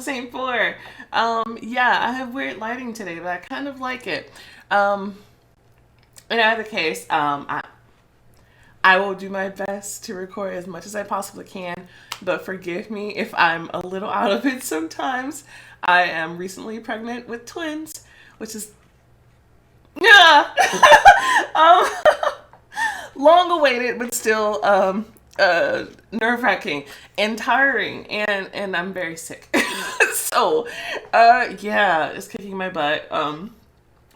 Saintfour. Yeah, I have weird lighting today, but I kind of like it. In either case, I will do my best to record as much as I possibly can, but forgive me if I'm a little out of it sometimes. I am recently pregnant with twins, which is yeah, um, long awaited, but still nerve wracking and tiring, and I'm very sick. So, yeah, it's kicking my butt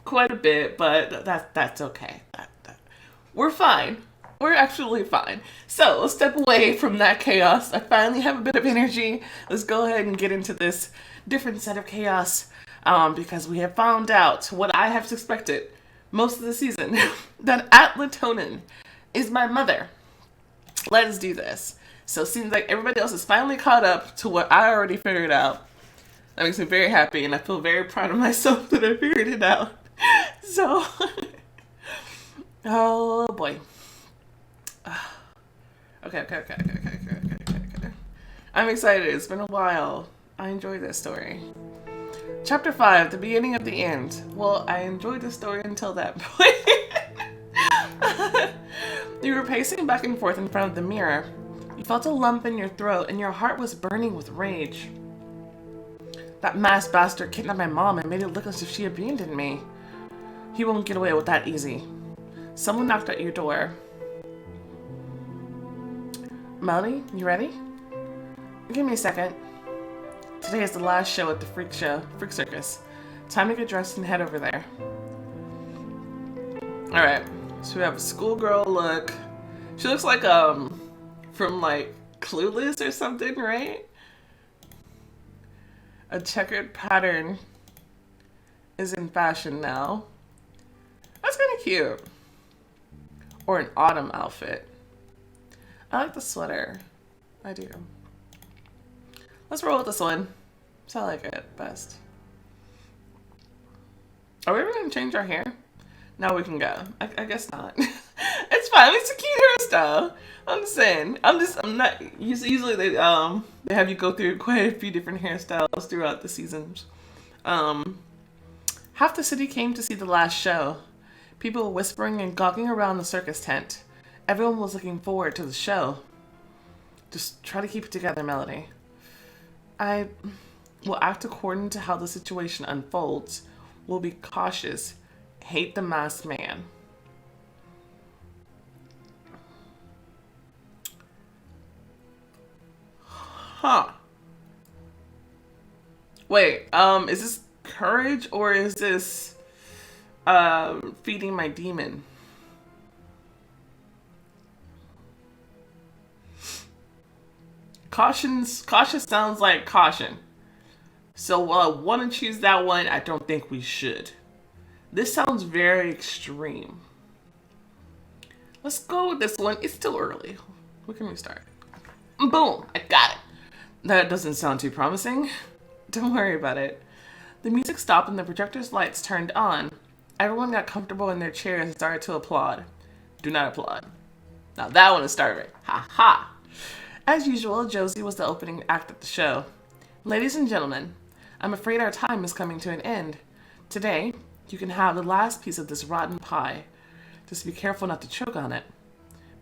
quite a bit, but that's okay. We're fine. We're actually fine. So let's step away from that chaos. I finally have a bit of energy. Let's go ahead and get into this different set of chaos because we have found out what I have suspected most of the season that Atlatonin is my mother. Let us do this. So it seems like everybody else is finally caught up to what I already figured out. That makes me very happy, and I feel very proud of myself that I figured it out. So, oh boy. Okay. I'm excited. It's been a while. I enjoyed this story. Chapter 5, the beginning of the end. Well, I enjoyed the story until that point. You were pacing back and forth in front of the mirror. You felt a lump in your throat and your heart was burning with rage. That masked bastard kidnapped my mom and made it look as if she abandoned me. He won't get away with that easy. Someone knocked at your door. Melody, you ready? Give me a second. Today is the last show at the freak circus. Time to get dressed and head over there. Alright, so we have a schoolgirl look. She looks like, from like Clueless or something, right? A checkered pattern is in fashion now. That's kind of cute. Or an autumn outfit. I like the sweater. I do. Let's roll with this one. So I like it best. Are we ever going to change our hair? Now we can go. I guess not. It's fine. It's a cute hairstyle. I'm just saying. I'm not. Usually they have you go through quite a few different hairstyles throughout the seasons. Half the city came to see the last show. People were whispering and gawking around the circus tent. Everyone was looking forward to the show. Just try to keep it together, Melody. I will act according to how the situation unfolds. We'll be cautious. Hate the masked man. Huh. Wait, is this courage or is this feeding my demon? Cautious sounds like caution. So want to choose that one? I don't think we should. This sounds very extreme. Let's go with this one. It's still early. We can restart. Boom! I got it. That doesn't sound too promising. Don't worry about it. The music stopped and the projector's lights turned on. Everyone got comfortable in their chairs and started to applaud. Do not applaud. Now that one is starving. Ha ha! As usual, Josie was the opening act of the show. Ladies and gentlemen, I'm afraid our time is coming to an end. Today, you can have the last piece of this rotten pie. Just be careful not to choke on it.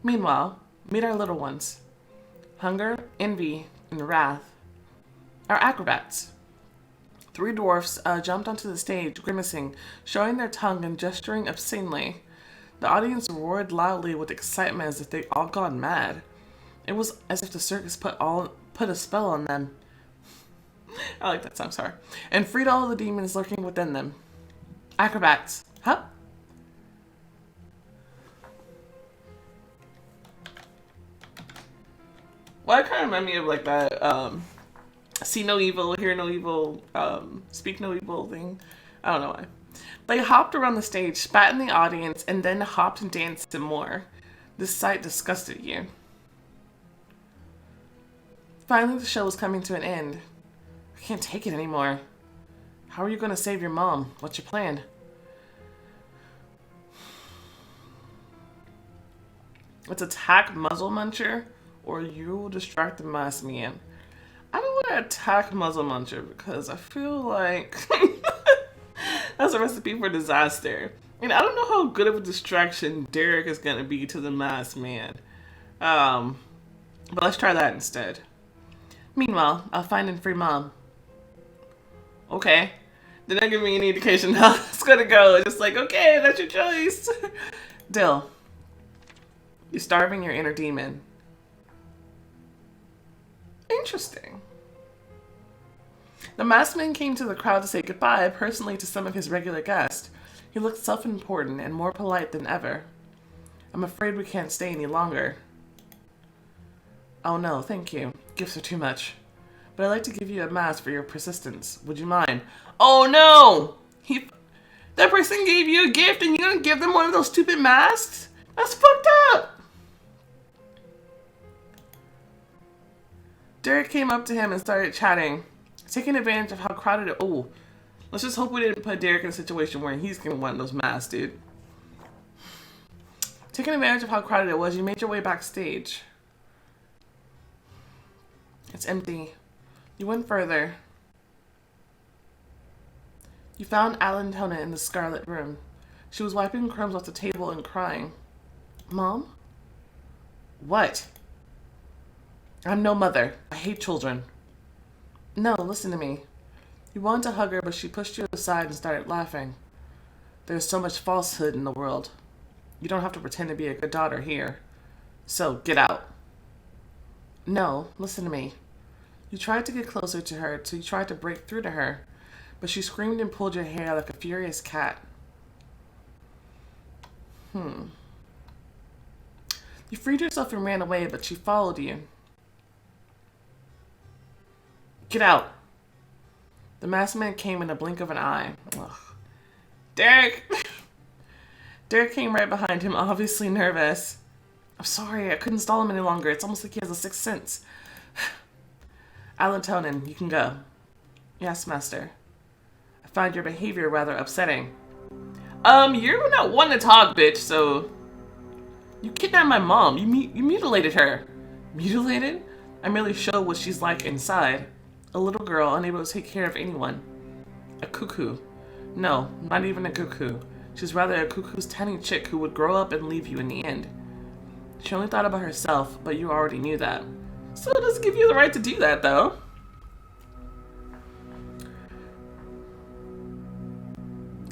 Meanwhile, meet our little ones. Hunger, envy, and wrath. Our acrobats. 3 dwarfs jumped onto the stage, grimacing, showing their tongue and gesturing obscenely. The audience roared loudly with excitement as if they'd all gone mad. It was as if the circus put a spell on them. I like that song, sorry. And freed all the demons lurking within them. Acrobats. Huh? Well, it kind of reminded me of like that, see no evil, hear no evil, speak no evil thing. I don't know why. They hopped around the stage, spat in the audience, and then hopped and danced some more. This sight disgusted you. Finally, the show was coming to an end. I can't take it anymore. How are you going to save your mom? What's your plan? Let's attack Muzzle Muncher, or you will distract the masked man. I don't want to attack Muzzle Muncher because I feel like that's a recipe for disaster. And I don't know how good of a distraction Derek is going to be to the masked man. But let's try that instead. Meanwhile, I'll find and free Mom. Okay. They're not giving me any indication how it's going to go. It's just like, okay, that's your choice. Dill, you're starving your inner demon. Interesting. The masked man came to the crowd to say goodbye personally to some of his regular guests. He looked self-important and more polite than ever. I'm afraid we can't stay any longer. Oh no, thank you. Gifts are too much. But I'd like to give you a mask for your persistence. Would you mind? Oh no! That person gave you a gift and you're gonna give them one of those stupid masks? That's fucked up! Derek came up to him and started chatting, taking advantage of how crowded it... Oh, let's just hope we didn't put Derek in a situation where he's gonna want those masks, dude. Taking advantage of how crowded it was, you made your way backstage. It's empty. You went further. You found Alantona in the Scarlet Room. She was wiping crumbs off the table and crying. Mom? What? I'm no mother. I hate children. No, listen to me. You wanted to hug her, but she pushed you aside and started laughing. There's so much falsehood in the world. You don't have to pretend to be a good daughter here. So, get out. No, listen to me. You tried to get closer to her, so you tried to break through to her, but she screamed and pulled your hair like a furious cat. You freed yourself and ran away, but she followed you. Get out. The masked man came in a blink of an eye. Ugh. Derek! Derek came right behind him, obviously nervous. I'm sorry, I couldn't stall him any longer. It's almost like he has a sixth sense. Alantonin, you can go. Yes, master. I find your behavior rather upsetting. You're not one to talk, bitch, so... You kidnapped my mom. You mutilated her. Mutilated? I merely show what she's like inside. A little girl unable to take care of anyone. A cuckoo. No, not even a cuckoo. She's rather a cuckoo's tiny chick who would grow up and leave you in the end. She only thought about herself, but you already knew that. So it doesn't give you the right to do that, though.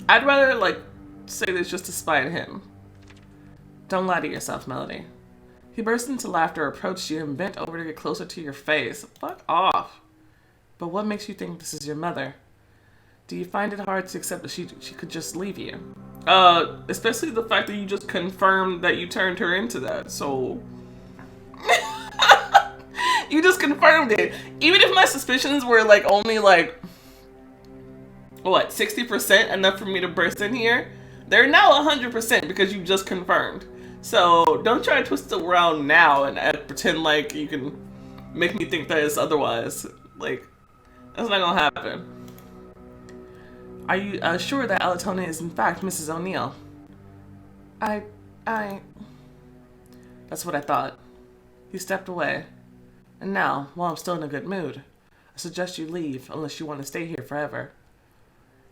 I'd rather, like, say this just to spite him. Don't lie to yourself, Melody. He burst into laughter, approached you, and bent over to get closer to your face. Fuck off. But what makes you think this is your mother? Do you find it hard to accept that she could just leave you? Especially the fact that you just confirmed that you turned her into that, so... You just confirmed it. Even if my suspicions were, like, only, like... What, 60% enough for me to burst in here? They're now 100% because you just confirmed. So, don't try to twist it around now and pretend like you can make me think that it's otherwise. Like, that's not gonna happen. Are you sure that Alatona is in fact Mrs. O'Neill? That's what I thought. He stepped away. And now, while I'm still in a good mood, I suggest you leave unless you want to stay here forever.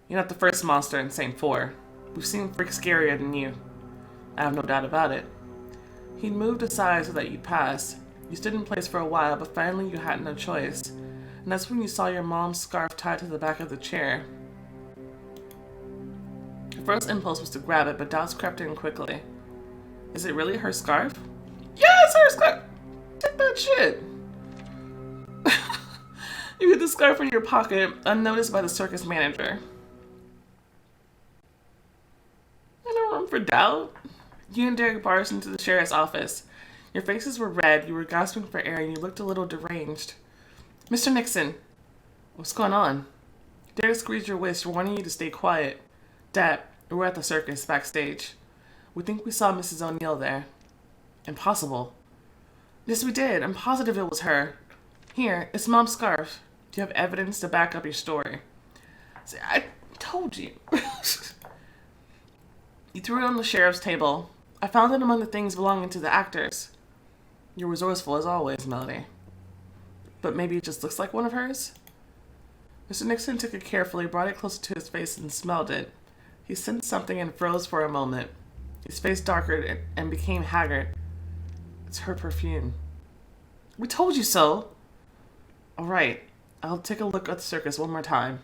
You're not the first monster in Saintfour. We've seen freaks scarier than you. I have no doubt about it. He moved aside so that you'd pass. You stood in place for a while, but finally you had no choice. And that's when you saw your mom's scarf tied to the back of the chair. Your first impulse was to grab it, but doubts crept in quickly. Is it really her scarf? Yeah, it's her scarf! Take that shit! You hid the scarf in your pocket, unnoticed by the circus manager. No room for doubt. You and Derek barged into the sheriff's office. Your faces were red, you were gasping for air, and you looked a little deranged. Mr. Nixon! What's going on? Derek squeezed your waist, warning you to stay quiet. Dad, we're at the circus, backstage. We think we saw Mrs. O'Neill there. Impossible. Yes, we did. I'm positive it was her. Here, it's Mom's scarf. Do you have evidence to back up your story? See, I told you. You threw it on the sheriff's table. I found it among the things belonging to the actors. You're resourceful as always, Melody. But maybe it just looks like one of hers? Mr. Nixon took it carefully, brought it closer to his face, and smelled it. He sensed something and froze for a moment. His face darkened and became haggard. It's her perfume. We told you so. All right, I'll take a look at the circus one more time.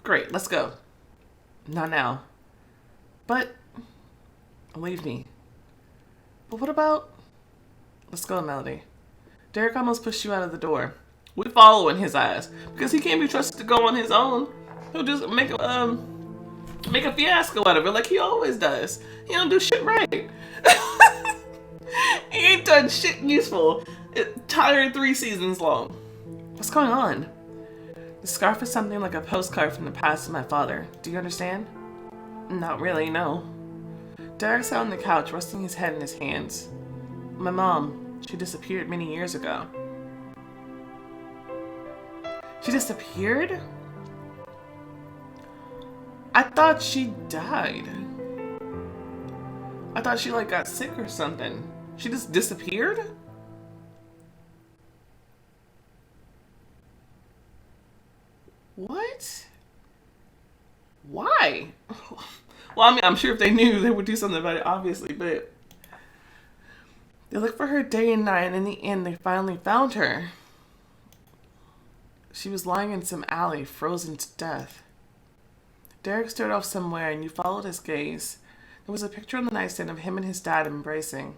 Great, let's go. Not now. But, leave me. But what about... Let's go, Melody. Derek almost pushed you out of the door. We follow in his eyes, because he can't be trusted to go on his own. He'll just make a fiasco out of it like he always does. He don't do shit right. He ain't done shit useful. Entire 3 seasons long. What's going on? The scarf is something like a postcard from the past of my father. Do you understand? Not really, no. Derek sat on the couch, resting his head in his hands. My mom, she disappeared many years ago. She disappeared? I thought she died. I thought she got sick or something. She just disappeared? What? Why? Well, I mean, I'm sure if they knew, they would do something about it, obviously, but... They looked for her day and night, and in the end, they finally found her. She was lying in some alley, frozen to death. Derek stared off somewhere, and you followed his gaze. There was a picture on the nightstand of him and his dad embracing.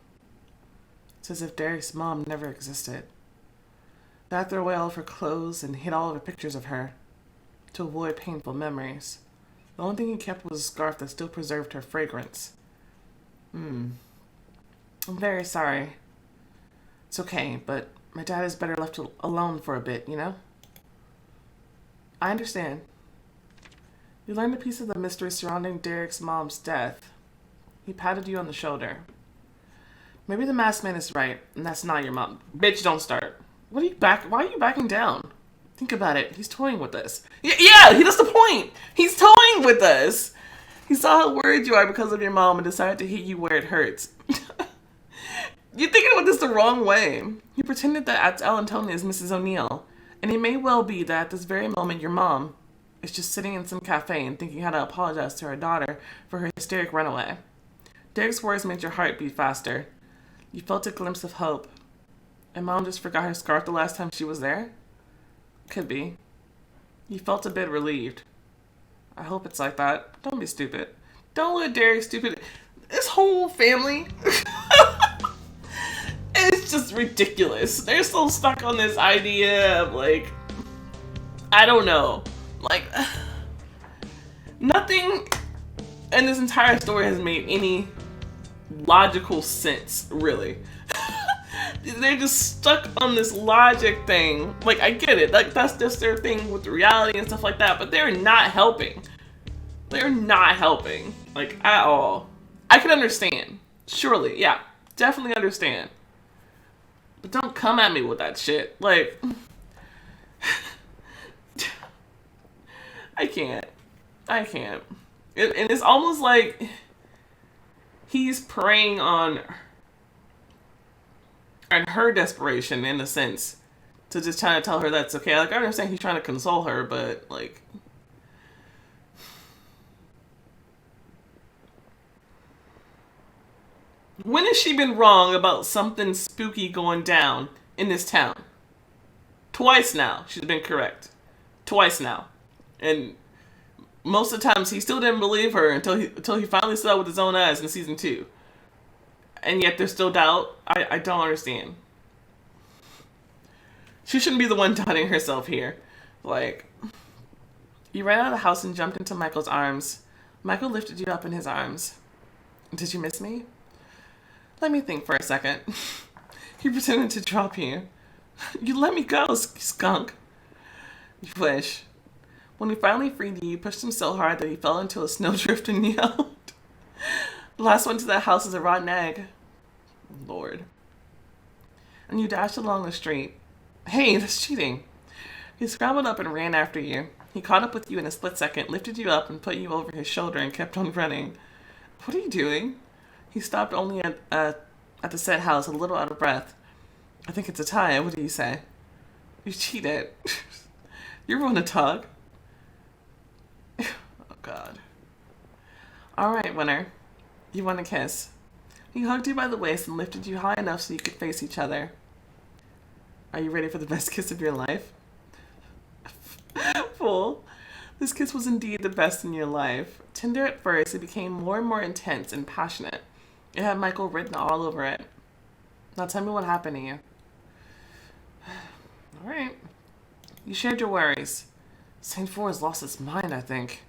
It's as if Derek's mom never existed. Dad threw away all of her clothes and hid all of the pictures of her to avoid painful memories. The only thing he kept was a scarf that still preserved her fragrance. I'm very sorry. It's okay, but my dad is better left alone for a bit, you know? I understand. You learned a piece of the mystery surrounding Derek's mom's death. He patted you on the shoulder. Maybe the masked man is right, and that's not your mom. Bitch, don't start. Why are you backing down? Think about it. He's toying with us. Yeah, that's the point. He's toying with us. He saw how worried you are because of your mom and decided to hit you where it hurts. You're thinking about this the wrong way. He pretended that Antonia is Mrs. O'Neill, and it may well be that at this very moment your mom is just sitting in some cafe and thinking how to apologize to her daughter for her hysteric runaway. Derek's words made your heart beat faster. You felt a glimpse of hope. And mom just forgot her scarf the last time she was there? Could be. You felt a bit relieved. I hope it's like that. Don't be stupid. Don't let Derek stupid. This whole family... It's just ridiculous. They're so stuck on this idea of I don't know. Nothing in this entire story has made any logical sense, really. They're just stuck on this logic thing. I get it. That's just their thing with reality and stuff like that, but they're not helping. They're not helping, at all. I can understand. Surely, yeah. Definitely understand. But don't come at me with that shit. I can't. And it's almost like he's preying on her desperation, in a sense, to just try to tell her that's okay. I understand he's trying to console her, but when has she been wrong about something spooky going down in this town? Twice now, she's been correct. Twice now. And most of the times, he still didn't believe her until he finally saw it with his own eyes in season 2. And yet there's still doubt. I don't understand. She shouldn't be the one doubting herself here. You ran out of the house and jumped into Michael's arms. Michael lifted you up in his arms. Did you miss me? Let me think for a second. He pretended to drop you. You let me go, skunk. You wish. When he finally freed you, you pushed him so hard that he fell into a snowdrift and yelled. The last one to that house is a rotten egg. Lord. And you dashed along the street. Hey, that's cheating. He scrambled up and ran after you. He caught up with you in a split second, lifted you up and put you over his shoulder and kept on running. What are you doing? He stopped only at the said house, a little out of breath. I think it's a tie. What do you say? You cheated. You ruined a tug. Oh, God. All right, winner. You won a kiss. He hugged you by the waist and lifted you high enough so you could face each other. Are you ready for the best kiss of your life? Fool. This kiss was indeed the best in your life. Tender at first, it became more and more intense and passionate. It had Michael written all over it. Now tell me what happened to you. All right. You shared your worries. Saintfour has lost its mind, I think.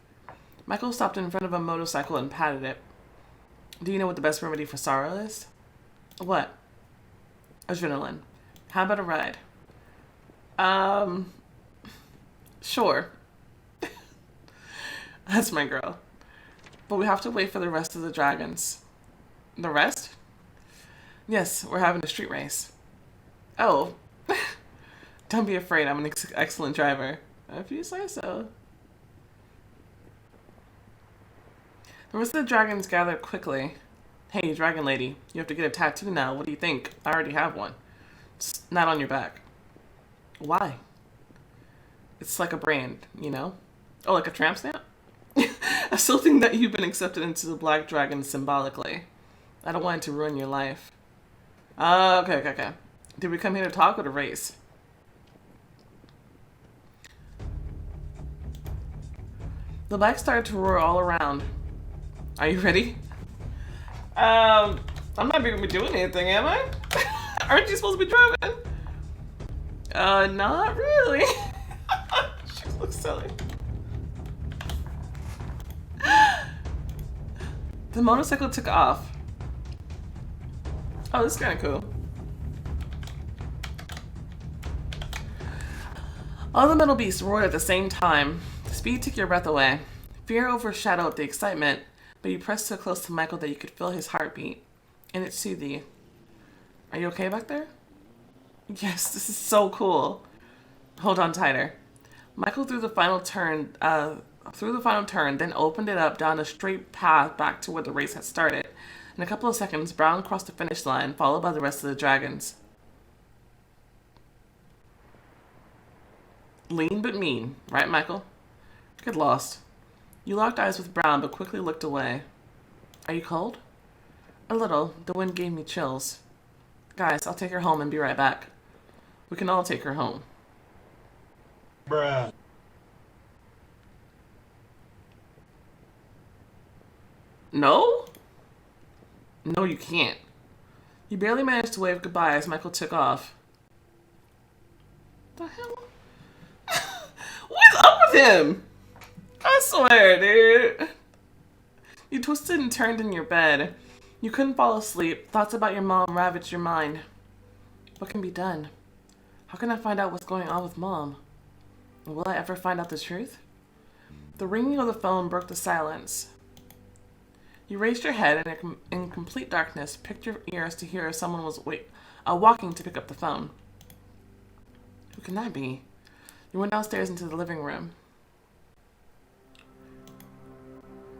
Michael stopped in front of a motorcycle and patted it. Do you know what the best remedy for sorrow is? What? Adrenaline. How about a ride? Sure. That's my girl. But we have to wait for the rest of the dragons. The rest? Yes, we're having a street race. Oh. Don't be afraid, I'm an excellent driver. If you say so. The rest of the dragons gathered quickly. Hey, dragon lady, you have to get a tattoo now. What do you think? I already have one. It's not on your back. Why? It's like a brand, you know? Oh, like a tramp stamp? I still think that you've been accepted into the Black Dragon symbolically. I don't want it to ruin your life. Okay. Did we come here to talk or to race? The bike started to roar all around. Are you ready? I'm not going to be doing anything, am I? Aren't you supposed to be driving? Not really. She looks silly. The motorcycle took off. Oh, this is kind of cool. All the metal beasts roared at the same time. The speed took your breath away. Fear overshadowed the excitement, but you pressed so close to Michael that you could feel his heartbeat, and it soothed you. Are you okay back there? Yes, this is so cool. Hold on tighter. Michael threw the final turn, then opened it up down a straight path back to where the race had started. In a couple of seconds, Brown crossed the finish line, followed by the rest of the dragons. Lean but mean, right, Michael? Get lost. You locked eyes with Brown, but quickly looked away. Are you cold? A little. The wind gave me chills. Guys, I'll take her home and be right back. We can all take her home. Bruh. No? No, you can't. You barely managed to wave goodbye as Michael took off. The hell? What's up with him? I swear, dude. You twisted and turned in your bed. You couldn't fall asleep. Thoughts about your mom ravaged your mind. What can be done? How can I find out what's going on with Mom? Will I ever find out the truth? The ringing of the phone broke the silence. You raised your head and in complete darkness, picked your ears to hear if someone was walking to pick up the phone. Who can that be? You went downstairs into the living room.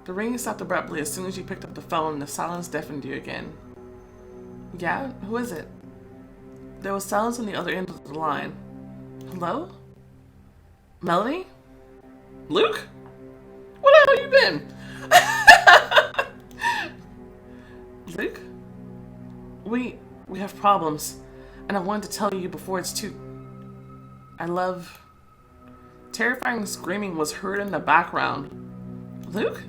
The ringing stopped abruptly as soon as you picked up the phone and the silence deafened you again. Yeah? Who is it? There was silence on the other end of the line. Hello? Melody? Luke? Where the hell you been? Luke? We have problems, and I wanted to tell you before it's too... Terrifying screaming was heard in the background. Luke?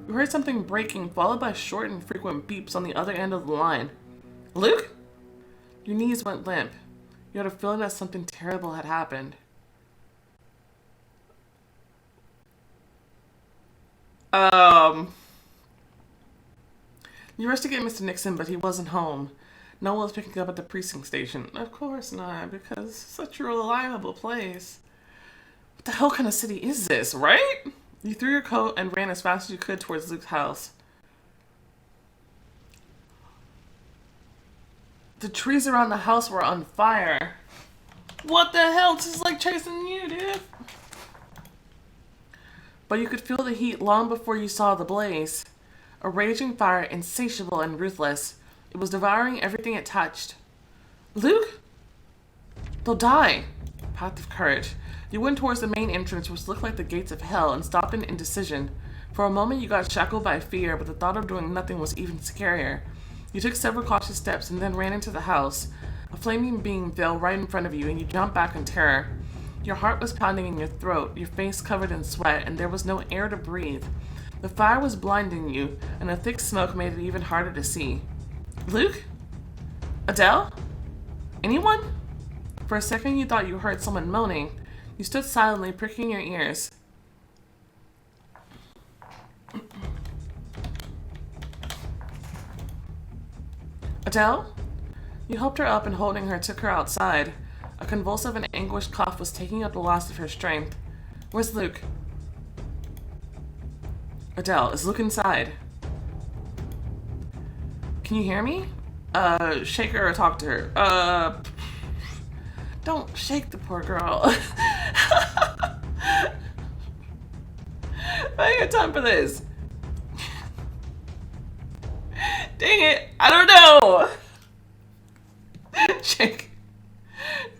You heard something breaking, followed by short and frequent beeps on the other end of the line. Luke? Your knees went limp. You had a feeling that something terrible had happened. You rushed to get Mr. Nixon, but he wasn't home. No one was picking up at the precinct station. Of course not, because it's such a reliable place. What the hell kind of city is this, right? You threw your coat and ran as fast as you could towards Luke's house. The trees around the house were on fire. What the hell? This is like chasing you, dude. But you could feel the heat long before you saw the blaze. A raging fire, insatiable and ruthless. It was devouring everything it touched. Luke? They'll die. Path of courage. You went towards the main entrance, which looked like the gates of hell, and stopped in indecision. For a moment you got shackled by fear, but the thought of doing nothing was even scarier. You took several cautious steps and then ran into the house. A flaming beam fell right in front of you, and you jumped back in terror. Your heart was pounding in your throat, your face covered in sweat, and there was no air to breathe. The fire was blinding you, and the thick smoke made it even harder to see. Luke? Adele? Anyone? For a second you thought you heard someone moaning. You stood silently, pricking your ears. Adele? You helped her up and holding her took her outside. A convulsive and anguished cough was taking up the last of her strength. Where's Luke? Adele, is Luke inside? Can you hear me? Shake her or talk to her. Don't shake the poor girl. I ain't got time for this. Dang it, I don't know. Shake.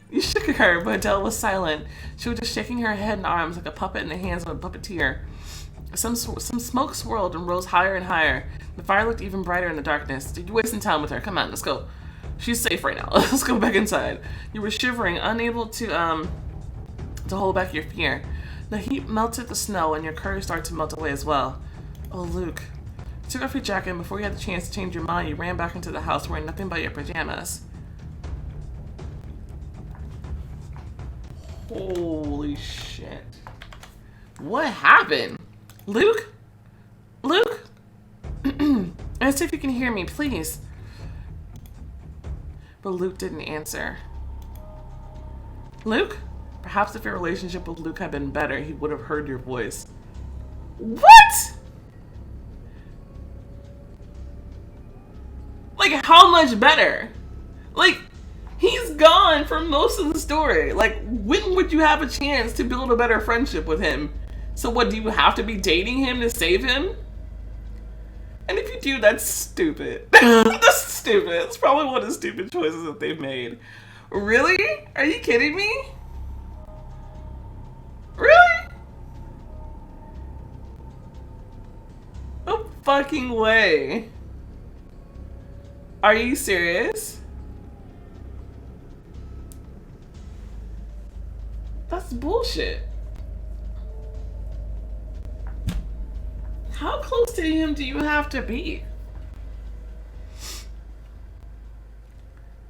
You shook her, but Adele was silent. She was just shaking her head and arms like a puppet in the hands of a puppeteer. Some smoke swirled and rose higher and higher. The fire looked even brighter in the darkness. You're wasting time with her. Come on, let's go. She's safe right now. Let's go back inside. You were shivering, unable to hold back your fear. The heat melted the snow, and your courage started to melt away as well. Oh, Luke. You took off your jacket, and before you had the chance to change your mind, you ran back into the house wearing nothing but your pajamas. Holy shit. What happened? Luke? Luke? Ask if you can hear me, please. But Luke didn't answer. Luke? Perhaps if your relationship with Luke had been better, he would have heard your voice. What? Like, how much better? Like, he's gone for most of the story. Like, when would you have a chance to build a better friendship with him? So what, do you have to be dating him to save him? And if you do, that's stupid. That's stupid. It's probably one of the stupid choices that they've made. Really? Are you kidding me? Really? No fucking way. Are you serious? That's bullshit. How close to him do you have to be?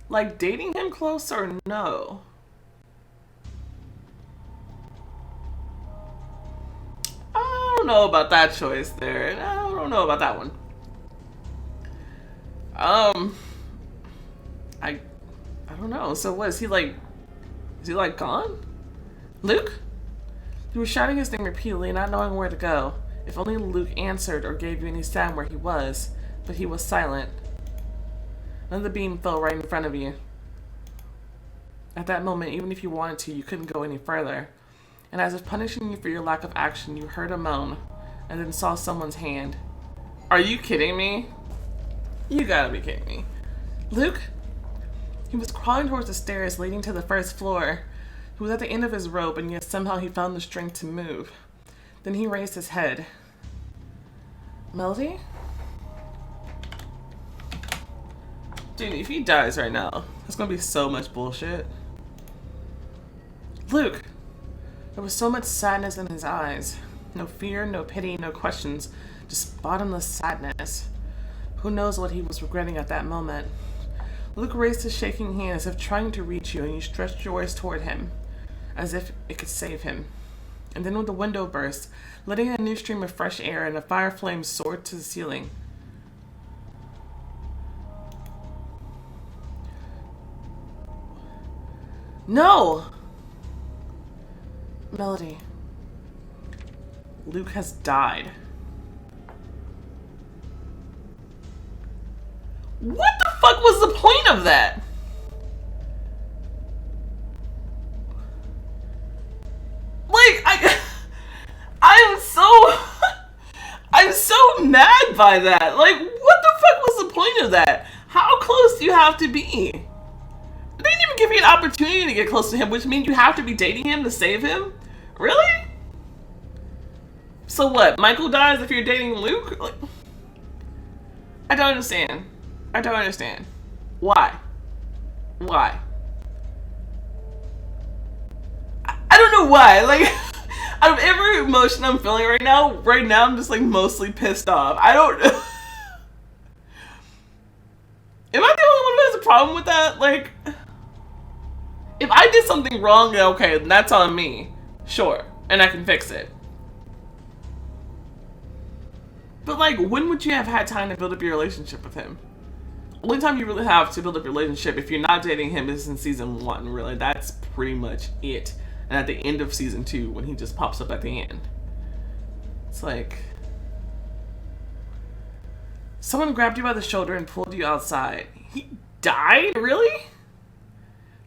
Like, dating him close or no? I don't know about that choice there. I don't know about that one. I don't know. So what, is he like gone? Luke? You were shouting his name repeatedly, not knowing where to go. If only Luke answered or gave you any sign where he was, but he was silent. Another beam fell right in front of you. At that moment, even if you wanted to, you couldn't go any further. And as if punishing you for your lack of action, you heard a moan, and then saw someone's hand. Are you kidding me? You gotta be kidding me. Luke? He was crawling towards the stairs leading to the first floor. He was at the end of his rope, and yet somehow he found the strength to move. Then he raised his head. Melody? Dude, if he dies right now, there's gonna be so much bullshit. Luke! There was so much sadness in his eyes. No fear, no pity, no questions. Just bottomless sadness. Who knows what he was regretting at that moment. Luke raised his shaking hand as if trying to reach you, and you stretched yours toward him, as if it could save him. And then when the window burst, letting in a new stream of fresh air, and a fire flame soared to the ceiling. No! Melody. Luke has died. What the fuck was the point of that? Like, I'm so mad by that. Like, what the fuck was the point of that? How close do you have to be? give you an opportunity to get close to him, which means you have to be dating him to save him? Really? So what? Michael dies if you're dating Luke? Like, I don't understand. I don't understand. Why? Why? I don't know why. Like, out of every emotion I'm feeling right now I'm just like mostly pissed off. I don't. Am I the only one who has a problem with that? Like, if I did something wrong, okay, that's on me. Sure. And I can fix it. But like, when would you have had time to build up your relationship with him? Only time you really have to build up your relationship if you're not dating him is in season 1, really. That's pretty much it. And at the end of season 2, when he just pops up at the end. It's like, someone grabbed you by the shoulder and pulled you outside. He died? Really?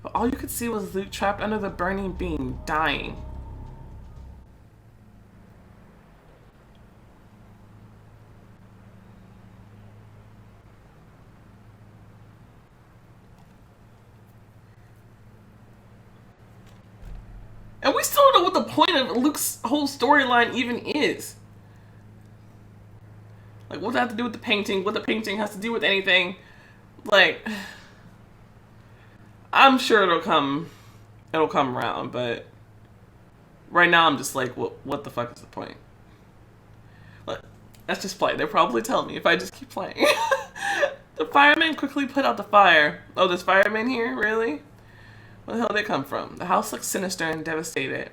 But all you could see was Luke trapped under the burning beam, dying. And we still don't know what the point of Luke's whole storyline even is. Like, what does that have to do with the painting? What the painting has to do with anything? Like, I'm sure it'll come around, but right now I'm just like, what the fuck is the point? But let's just play. They'll probably tell me if I just keep playing. The firemen quickly put out the fire. Oh, there's firemen here? Really? Where the hell did they come from? The house looked sinister and devastated.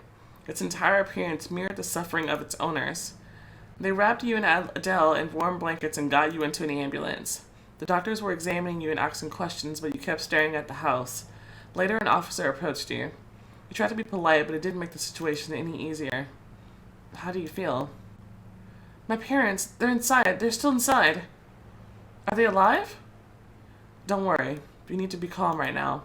Its entire appearance mirrored the suffering of its owners. They wrapped you and Adele in warm blankets and got you into an ambulance. The doctors were examining you and asking questions, but you kept staring at the house. Later, an officer approached you. You tried to be polite, but it didn't make the situation any easier. How do you feel? My parents, they're inside. They're still inside. Are they alive? Don't worry. You need to be calm right now.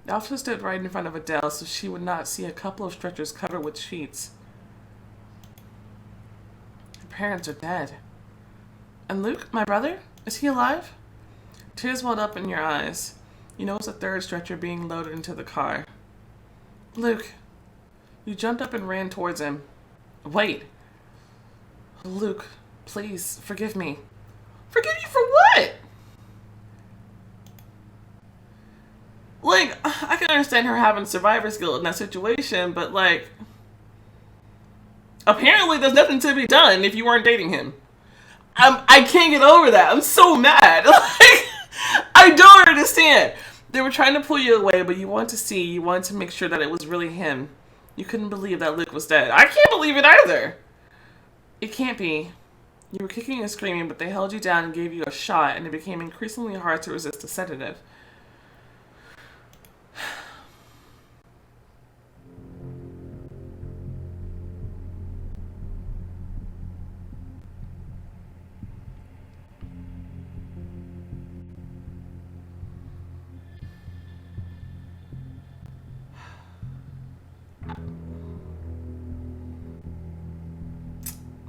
The officer stood right in front of Adele so she would not see a couple of stretchers covered with sheets. Your parents are dead. And Luke, my brother? Is he alive? Tears welled up in your eyes. You know it's a third stretcher being loaded into the car. Luke. You jumped up and ran towards him. Wait. Luke, please, forgive me. Forgive you for what? Like, I can understand her having survivor's guilt in that situation, but like, apparently there's nothing to be done if you weren't dating him. I can't get over that. I'm so mad. Like, I don't understand. They were trying to pull you away, but you wanted to make sure that it was really him. You couldn't believe that Luke was dead. I can't believe it either. It can't be. You were kicking and screaming, but they held you down and gave you a shot, and it became increasingly hard to resist the sedative.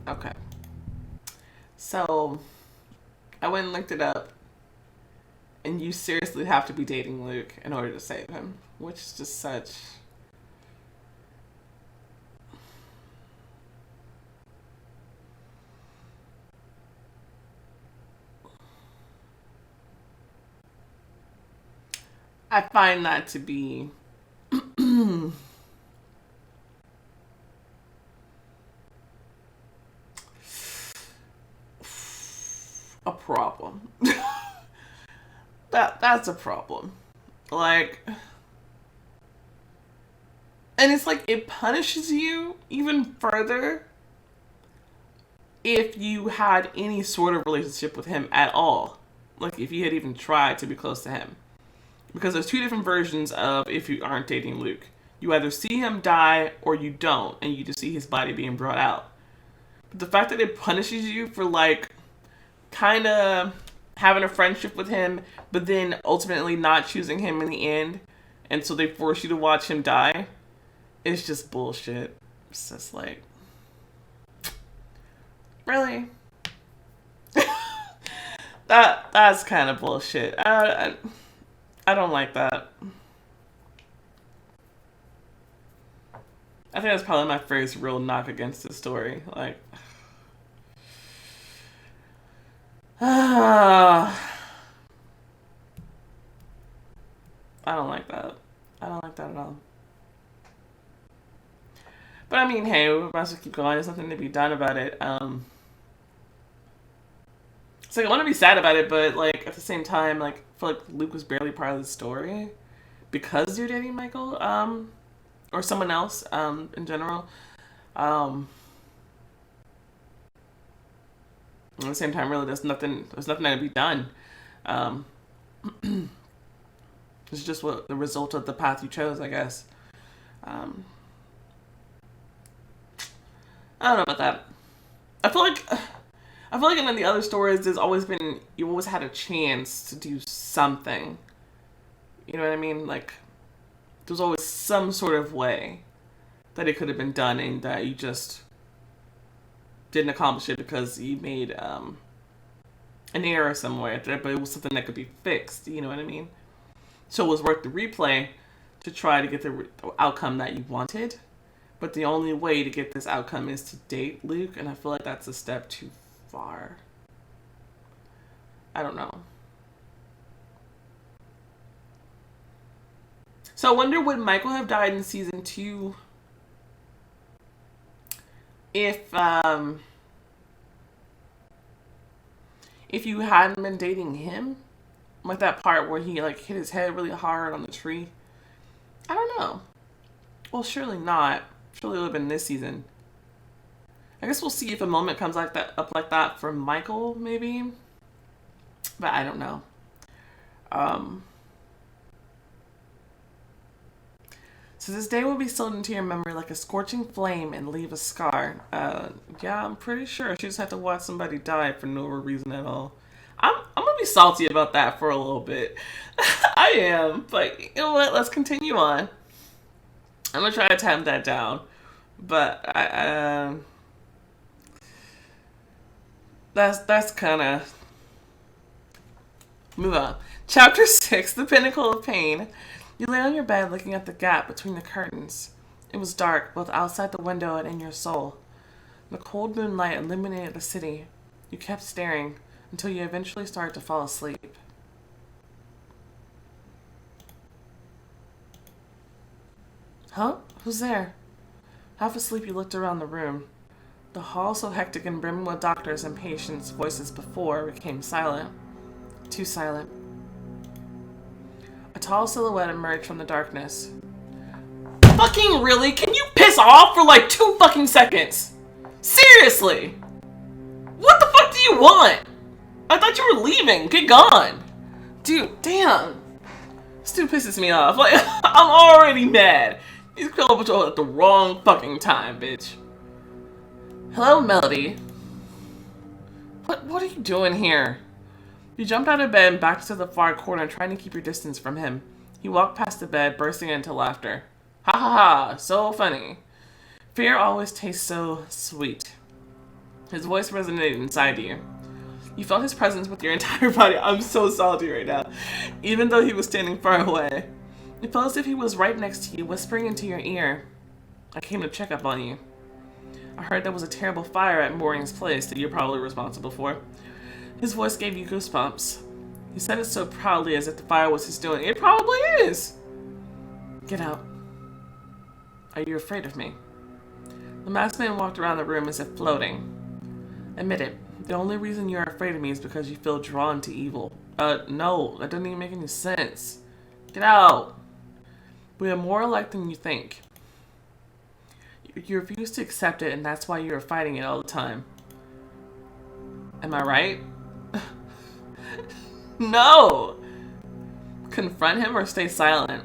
Okay. So, I went and looked it up, and you seriously have to be dating Luke in order to save him, which is just such... I find that to be a problem. That's a problem. Like, and it's like it punishes you even further if you had any sort of relationship with him at all. Like if you had even tried to be close to him. Because there's two different versions of if you aren't dating Luke. You either see him die or you don't, and you just see his body being brought out. But the fact that it punishes you for like kind of having a friendship with him, but then ultimately not choosing him in the end, and so they force you to watch him die, it's just bullshit. It's just like, really? That's kind of bullshit. I don't like that. think that's probably my first real knock against the story. Like, I don't like that. I don't like that at all. But I mean, hey, we might as well keep going. There's nothing to be done about it. It's like I want to be sad about it, but like at the same time, like I feel like Luke was barely part of the story because you're dating Michael, or someone else, in general. At the same time, really, there's nothing to be done. It's just what the result of the path you chose, I guess. I don't know about that. I feel like in the other stories, you always had a chance to do something. You know what I mean? Like, there's always some sort of way that it could have been done and that you just didn't accomplish it because you made an error somewhere, but it was something that could be fixed. You know what I mean? So it was worth the replay to try to get the outcome that you wanted. But the only way to get this outcome is to date Luke, and I feel like that's a step too far. I don't know. So I wonder, would Michael have died in season 2 if you hadn't been dating him? Like that part where he like hit his head really hard on the tree. I don't know. Well, surely not. Surely it would have been this season. I guess we'll see if a moment comes like that for Michael, maybe. But I don't know. So this day will be sealed into your memory like a scorching flame and leave a scar. Yeah, I'm pretty sure she just had to watch somebody die for no reason at all. I'm gonna be salty about that for a little bit. I am, but you know what? Let's continue on. I'm gonna try to tamp that down, but that's kind of move on. Chapter 6: The Pinnacle of Pain. You lay on your bed looking at the gap between the curtains. It was dark, both outside the window and in your soul. The cold moonlight illuminated the city. You kept staring until you eventually started to fall asleep. Huh? Who's there? Half asleep, you looked around the room. The hall, so hectic and brimming with doctors and patients' voices before, became silent. Too silent. A tall silhouette emerged from the darkness. Fucking really? Can you piss off for like 2 fucking seconds? Seriously? What the fuck do you want? I thought you were leaving. Get gone. Dude, damn. This dude pisses me off. Like, I'm already mad. He's killed Patrol at the wrong fucking time, bitch. Hello, Melody. What are you doing here? You jumped out of bed and backed to the far corner, trying to keep your distance from him. He walked past the bed, bursting into laughter. Ha ha ha, so funny. Fear always tastes so sweet. His voice resonated inside you. You felt his presence with your entire body. I'm so salty right now. Even though he was standing far away. You felt as if he was right next to you, whispering into your ear. I came to check up on you. I heard there was a terrible fire at Mooring's place that you're probably responsible for. His voice gave you goosebumps. He said it so proudly as if the fire was his doing. It probably is! Get out. Are you afraid of me? The masked man walked around the room as if floating. Admit it. The only reason you're afraid of me is because you feel drawn to evil. No. That doesn't even make any sense. Get out! We are more alike than you think. You refuse to accept it, and that's why you are fighting it all the time. Am I right? No! Confront him or stay silent.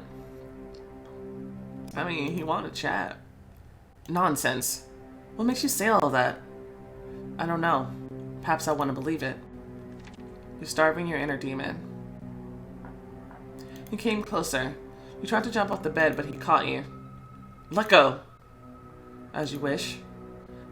I mean, he wanted to chat. Nonsense. What makes you say all of that? I don't know. Perhaps I want to believe it. You're starving your inner demon. He came closer. You tried to jump off the bed, but he caught you. Let go! As you wish.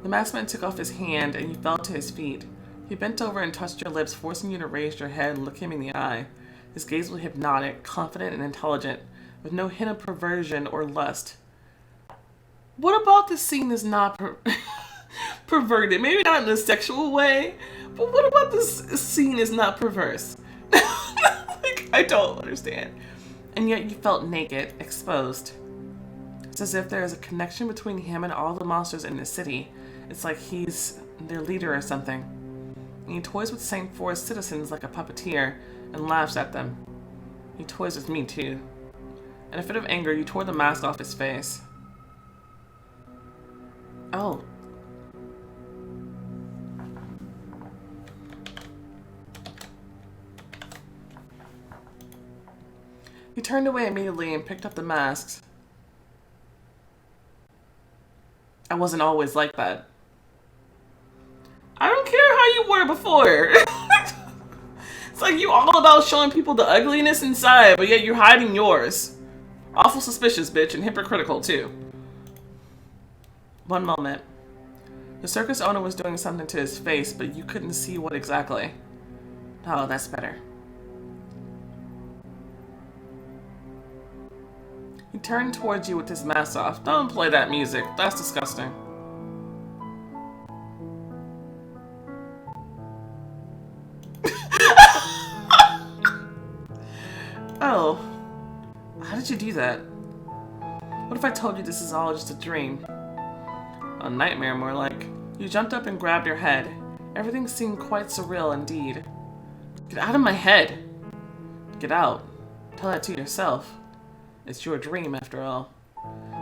The masked man took off his hand, and you fell to his feet. He bent over and touched your lips, forcing you to raise your head and look him in the eye. His gaze was hypnotic, confident, and intelligent, with no hint of perversion or lust. What about this scene is not perverted? Maybe not in a sexual way, but what about this scene is not perverse? Like, I don't understand. And yet you felt naked, exposed. It's as if there is a connection between him and all the monsters in the city. It's like he's their leader or something. And he toys with Saintfour's citizens like a puppeteer and laughs at them. He toys with me too. In a fit of anger, you tore the mask off his face. Oh. He turned away immediately and picked up the masks. I wasn't always like that. I don't care how you were before. It's like you all about showing people the ugliness inside, but yet you're hiding yours. Awful suspicious, bitch, and hypocritical too. One moment. The circus owner was doing something to his face, but you couldn't see what exactly. Oh, that's better. He turned towards you with his mask off. Don't play that music. That's disgusting. Oh. How did you do that? What if I told you this is all just a dream? A nightmare, more like. You jumped up and grabbed your head. Everything seemed quite surreal indeed. Get out of my head! Get out. Tell that to yourself. It's your dream, after all.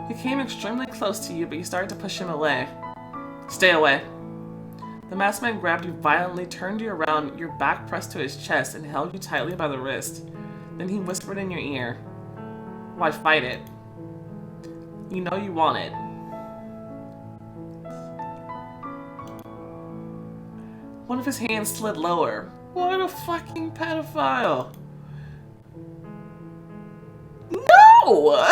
He came extremely close to you, but you started to push him away. Stay away. The masked man grabbed you violently, turned you around, your back pressed to his chest, and held you tightly by the wrist. Then he whispered in your ear. Why fight it? You know you want it. One of his hands slid lower. What a fucking pedophile. No!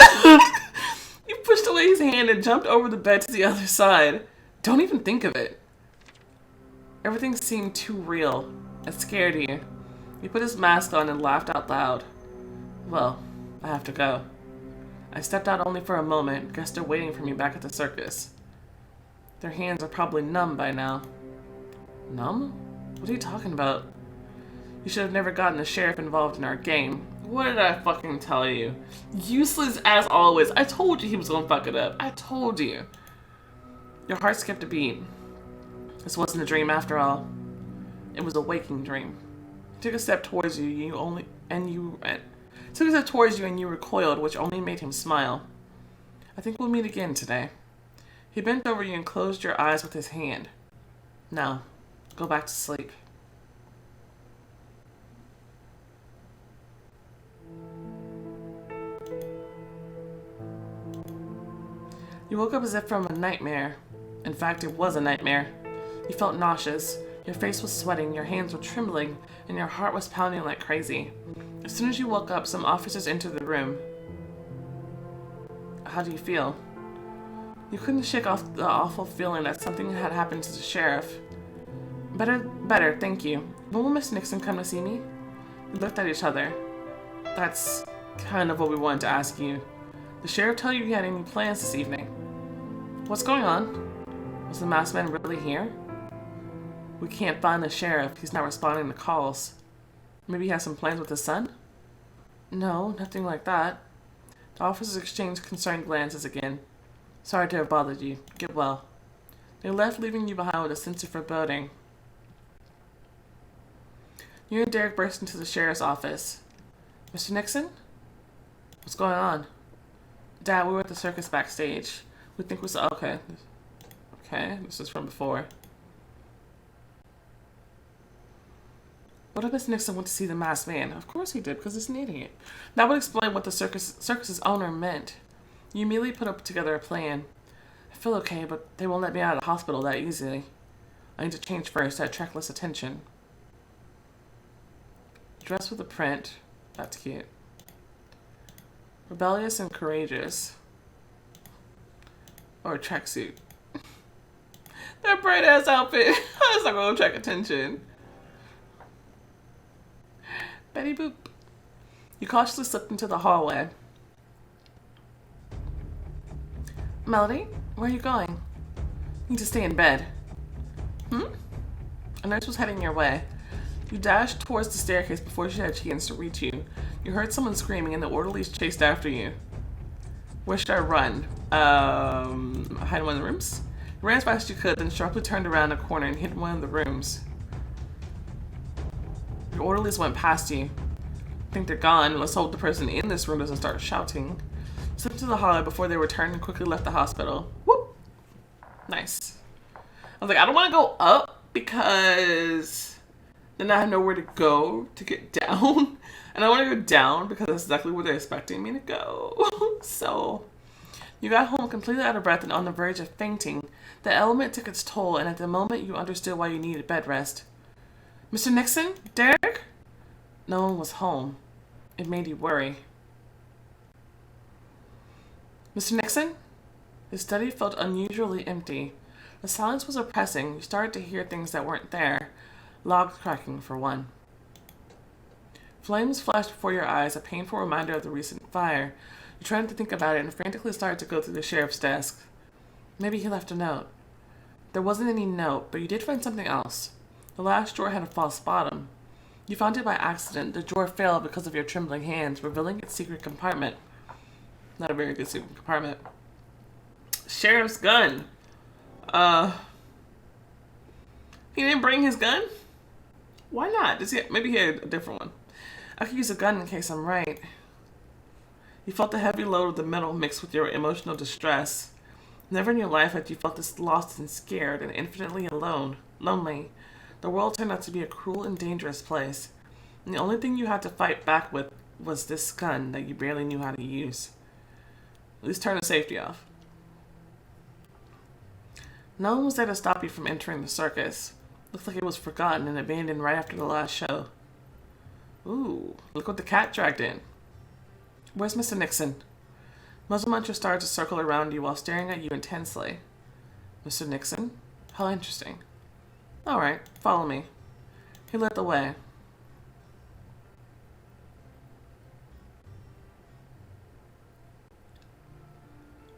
You pushed away his hand and jumped over the bed to the other side. Don't even think of it. Everything seemed too real. It scared you. He put his mask on and laughed out loud. Well, I have to go. I stepped out only for a moment. Guess they're waiting for me back at the circus. Their hands are probably numb by now. Numb? What are you talking about? You should have never gotten the sheriff involved in our game. What did I fucking tell you? Useless as always. I told you he was gonna fuck it up. I told you. Your heart skipped a beat. This wasn't a dream after all. It was a waking dream. He took a step towards you, and you recoiled, which only made him smile. I think we'll meet again today. He bent over you and closed your eyes with his hand. Now, go back to sleep. You woke up as if from a nightmare. In fact, it was a nightmare. You felt nauseous. Your face was sweating, your hands were trembling, and your heart was pounding like crazy. As soon as you woke up, some officers entered the room. How do you feel? You couldn't shake off the awful feeling that something had happened to the sheriff. Better, thank you. When will Miss Nixon come to see me? We looked at each other. That's kind of what we wanted to ask you. The sheriff tell you he had any plans this evening? What's going on? Was the masked man really here? We can't find the sheriff. He's not responding to calls. Maybe he has some plans with his son? No, nothing like that. The officers exchanged concerned glances again. Sorry to have bothered you. Get well. They left, leaving you behind with a sense of foreboding. You and Derek burst into the sheriff's office. Mr. Nixon? What's going on? Dad, we were at the circus backstage. We think we saw... Okay. Okay, this is from before. What if Miss Nixon went to see the masked man? Of course he did, because he's an idiot. That would explain what the circus's owner meant. You immediately put up together a plan. I feel okay, but they won't let me out of the hospital that easily. I need to change first to attract less attention. Dressed with a print. That's cute. Rebellious and courageous. Or a tracksuit. That bright ass outfit. That's not going to attract attention. Betty Boop. You cautiously slipped into the hallway. Melody, Where are you going? You need to stay in bed. Hmm? A nurse was heading your way. You dashed towards the staircase before she had a chance to reach you. You heard someone screaming and the orderlies chased after you. Where should I run? Hide in one of the rooms? You ran as fast as you could, then sharply turned around a corner and hid in one of the rooms. The orderlies went past you. I think they're gone. Let's hope the person in this room doesn't start shouting. Slipped to the hallway before they returned and quickly left the hospital. Whoop! Nice. I was like, I don't want to go up because then I have nowhere to go to get down. And I want to go down because that's exactly where they're expecting me to go. So, you got home completely out of breath and on the verge of fainting. The element took its toll, and at the moment you understood why you needed bed rest. Mr. Nixon? Derek? No one was home. It made you worry. Mr. Nixon? The study felt unusually empty. The silence was oppressing. You started to hear things that weren't there. Logs cracking, for one. Flames flashed before your eyes, a painful reminder of the recent fire. You tried to think about it and frantically started to go through the sheriff's desk. Maybe he left a note. There wasn't any note, but you did find something else. The last drawer had a false bottom. You found it by accident. The drawer fell because of your trembling hands, revealing its secret compartment. Not a very good secret compartment. Sheriff's gun. He didn't bring his gun? Why not? Maybe he had a different one. I could use a gun in case I'm right. You felt the heavy load of the metal mixed with your emotional distress. Never in your life had you felt this lost and scared and infinitely lonely. The world turned out to be a cruel and dangerous place. And the only thing you had to fight back with was this gun that you barely knew how to use. At least turn the safety off. No one was there to stop you from entering the circus. Looks like it was forgotten and abandoned right after the last show. Ooh, look what the cat dragged in. Where's Mr. Nixon? Muzzle Muncher started to circle around you while staring at you intensely. Mr. Nixon? How interesting. Alright, follow me. He led the way.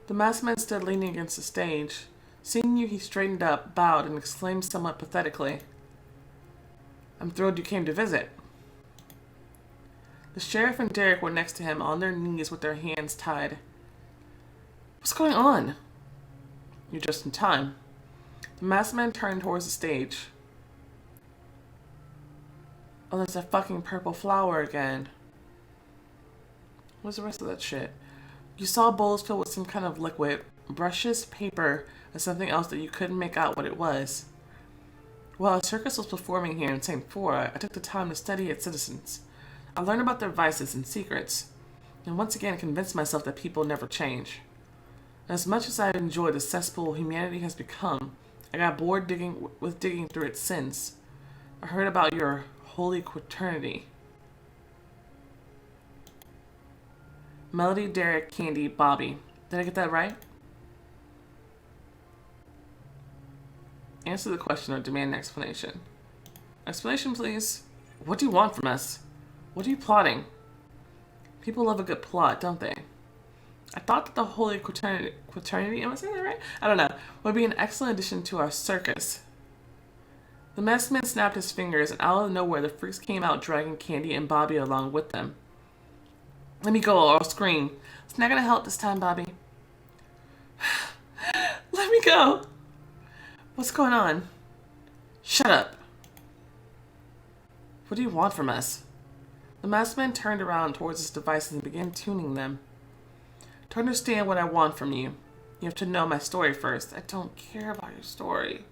The masked man stood leaning against the stage. Seeing you, he straightened up, bowed, and exclaimed somewhat pathetically, I'm thrilled you came to visit. The sheriff and Derek were next to him, on their knees with their hands tied. What's going on? You're just in time. The masked man turned towards the stage. Oh, there's that fucking purple flower again. What's the rest of that shit? You saw bowls filled with some kind of liquid, brushes, paper, and something else that you couldn't make out what it was. While a circus was performing here in Saintfour, I took the time to study its citizens. I learned about their vices and secrets, and once again convinced myself that people never change. As much as I've enjoyed the cesspool humanity has become, I got bored digging through its sins. I heard about your holy quaternity. Melody, Derek, Candy, Bobby. Did I get that right? Answer the question or demand an explanation. Explanation, please. What do you want from us? What are you plotting? People love a good plot, don't they? I thought that the holy quaternity, am I saying that right? I don't know, would be an excellent addition to our circus. The masked man snapped his fingers, and out of nowhere, the freaks came out dragging Candy and Bobby along with them. Let me go, or I'll scream. It's not gonna help this time, Bobby. Let me go. What's going on? Shut up. What do you want from us? The masked man turned around towards his devices and began tuning them. To understand what I want from you, you have to know my story first. I don't care about your story.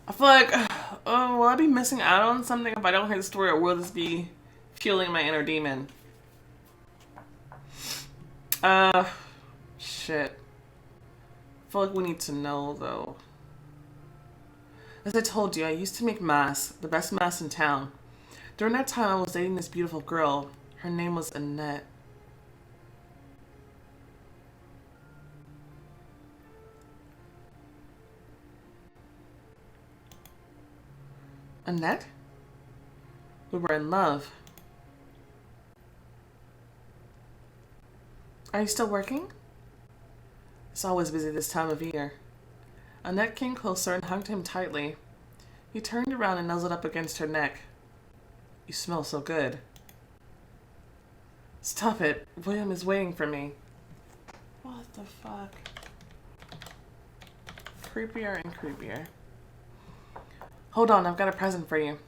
I feel like, will I be missing out on something if I don't hear the story, or will this be fueling my inner demon? Shit. I feel like we need to know, though. As I told you, I used to make masks, the best masks in town. During that time, I was dating this beautiful girl. Her name was Annette. Annette? We were in love. Are you still working? It's always busy this time of year. Annette came closer and hugged him tightly. He turned around and nuzzled up against her neck. You smell so good. Stop it. William is waiting for me. What the fuck? Creepier and creepier. Hold on, I've got a present for you.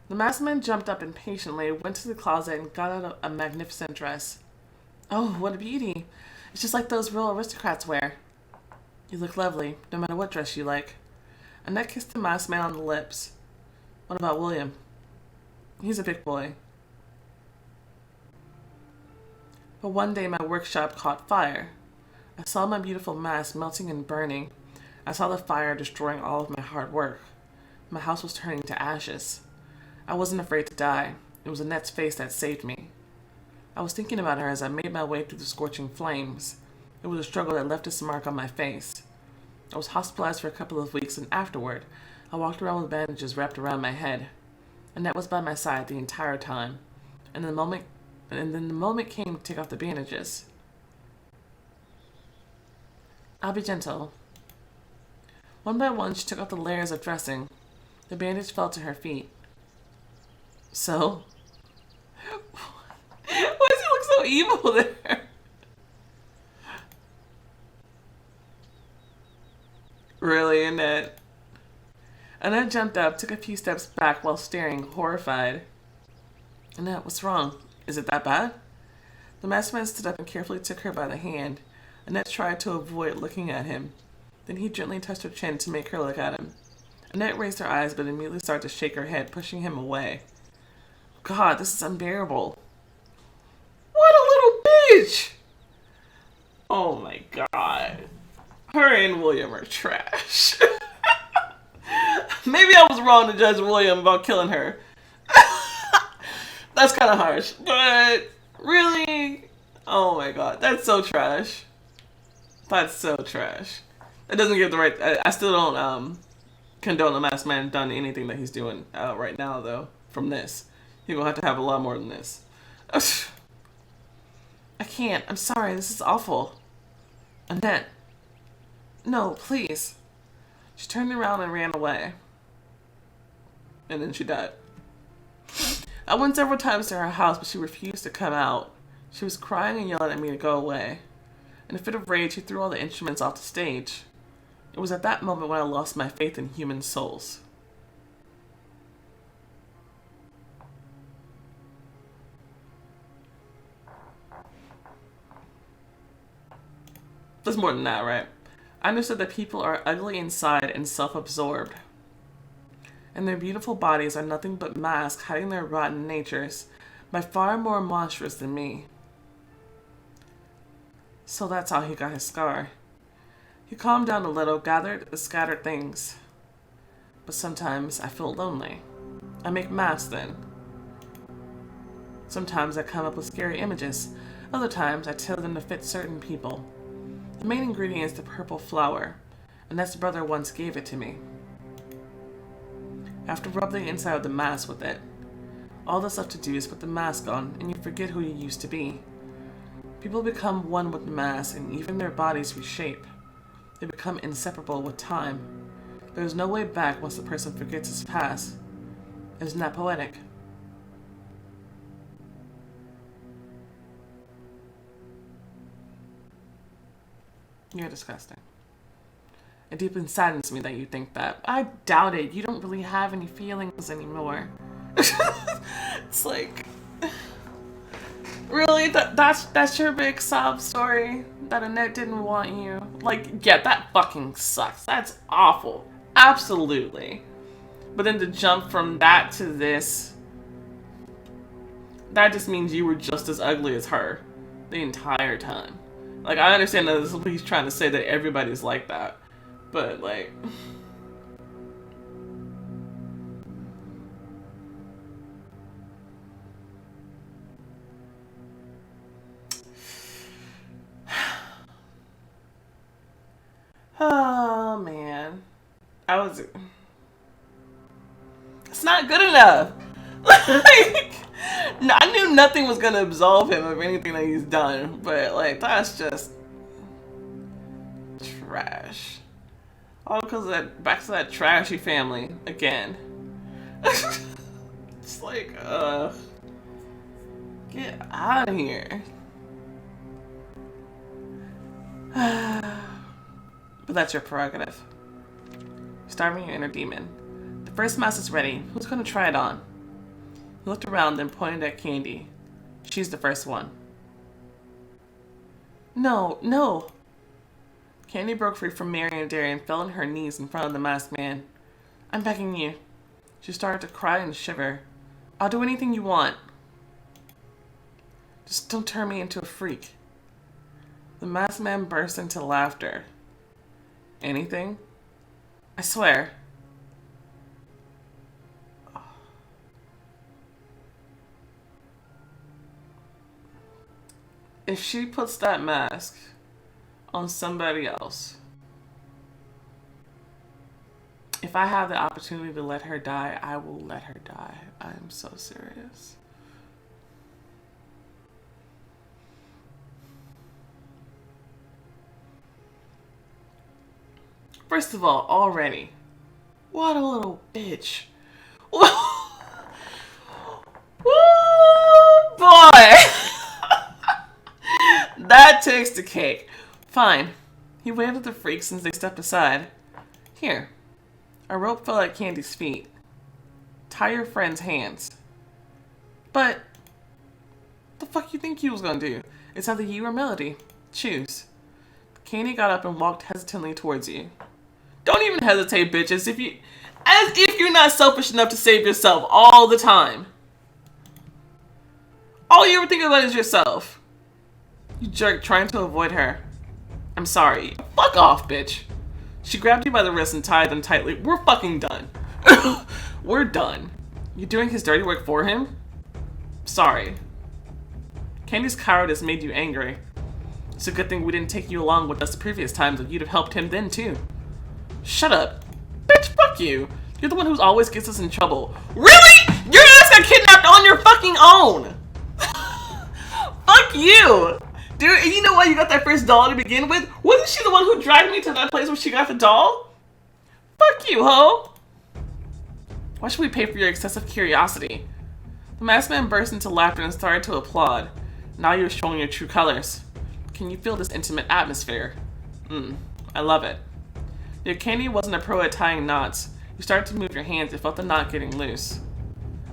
The masked man jumped up impatiently, went to the closet, and got out a magnificent dress. Oh, what a beauty. It's just like those real aristocrats wear. You look lovely, no matter what dress you like. Annette kissed the masked man on the lips. What about William? He's a big boy. But one day my workshop caught fire. I saw my beautiful mask melting and burning. I saw the fire destroying all of my hard work. My house was turning to ashes. I wasn't afraid to die. It was Annette's face that saved me. I was thinking about her as I made my way through the scorching flames. It was a struggle that left its mark on my face. I was hospitalized for a couple of weeks, and afterward, I walked around with bandages wrapped around my head. Annette was by my side the entire time, and then the moment came to take off the bandages. I'll be gentle. One by one, she took off the layers of dressing. The bandage fell to her feet. So? Why does he look so evil there? Really, Annette? Annette jumped up, took a few steps back while staring, horrified. Annette, what's wrong? Is it that bad? The masked man stood up and carefully took her by the hand. Annette tried to avoid looking at him. Then he gently touched her chin to make her look at him. Annette raised her eyes but immediately started to shake her head, pushing him away. God, this is unbearable. What a little bitch! Oh my god. Her and William are trash. Maybe I was wrong to judge William about killing her. That's kind of harsh. But, really? Oh my god. That's so trash. That's so trash. That doesn't give the right... I still don't condone the masked man done anything that he's doing right now, though, from this. He's gonna have to have a lot more than this. I can't. I'm sorry. This is awful. Annette. No, please. She turned around and ran away. And then she died. I went several times to her house, but she refused to come out. She was crying and yelling at me to go away. In a fit of rage, she threw all the instruments off the stage. It was at that moment when I lost my faith in human souls. There's more than that, right? I understood that people are ugly inside and self-absorbed. And their beautiful bodies are nothing but masks hiding their rotten natures, by far more monstrous than me. So that's how he got his scar. He calmed down a little, gathered the scattered things. But sometimes I feel lonely. I make masks then. Sometimes I come up with scary images. Other times I tailor them to fit certain people. The main ingredient is the purple flower. Annette's brother once gave it to me. I have to rub the inside of the mask with it. All that's left to do is put the mask on, and you forget who you used to be. People become one with the mask, and even their bodies reshape. They become inseparable with time. There is no way back once the person forgets his past. Isn't that poetic? You're disgusting. It deeply saddens me that you think that. I doubt it. You don't really have any feelings anymore. It's like... Really? That's your big sob story? That Annette didn't want you? Like, yeah, that fucking sucks. That's awful. Absolutely. But then to jump from that to this... That just means you were just as ugly as her. The entire time. Like, I understand that this is what he's trying to say, that everybody's like that. But, like... Oh, man. It's not good enough. Like, I knew nothing was gonna absolve him of anything that he's done, but like that's just trash. All because of that, back to that trashy family again. It's like, get out of here. But that's your prerogative. Starving your inner demon. The first mask is ready. Who's gonna try it on? He looked around, then pointed at Candy. She's the first one. No, no. Candy broke free from Mary and Derry and fell on her knees in front of the masked man. I'm begging you. She started to cry and shiver. I'll do anything you want. Just don't turn me into a freak. The masked man burst into laughter. Anything? I swear. If she puts that mask on somebody else, if I have the opportunity to let her die, I will let her die. I'm so serious. First of all, already, what a little bitch. Woo, boy. That takes the cake. Fine. He waved at the freaks since they stepped aside. Here. A rope fell at Candy's feet. Tie your friend's hands. But the fuck you think you was gonna do? It's either you or Melody. Choose. Candy got up and walked hesitantly towards you. Don't even hesitate, bitches. As if you're not selfish enough to save yourself all the time. All you ever think about is yourself. You jerk trying to avoid her. I'm sorry. Fuck off, bitch. She grabbed you by the wrist and tied them tightly. We're fucking done. We're done. You're doing his dirty work for him? Sorry. Candy's cowardice made you angry. It's a good thing we didn't take you along with us the previous times, or you'd have helped him then too. Shut up. Bitch, fuck you. You're the one who always gets us in trouble. Really? Your ass got kidnapped on your fucking own. Fuck you. Dude, and you know why you got that first doll to begin with? Wasn't she the one who dragged me to that place where she got the doll? Fuck you, ho. Why should we pay for your excessive curiosity? The masked man burst into laughter and started to applaud. Now you're showing your true colors. Can you feel this intimate atmosphere? I love it. Your Candy wasn't a pro at tying knots. You started to move your hands and felt the knot getting loose.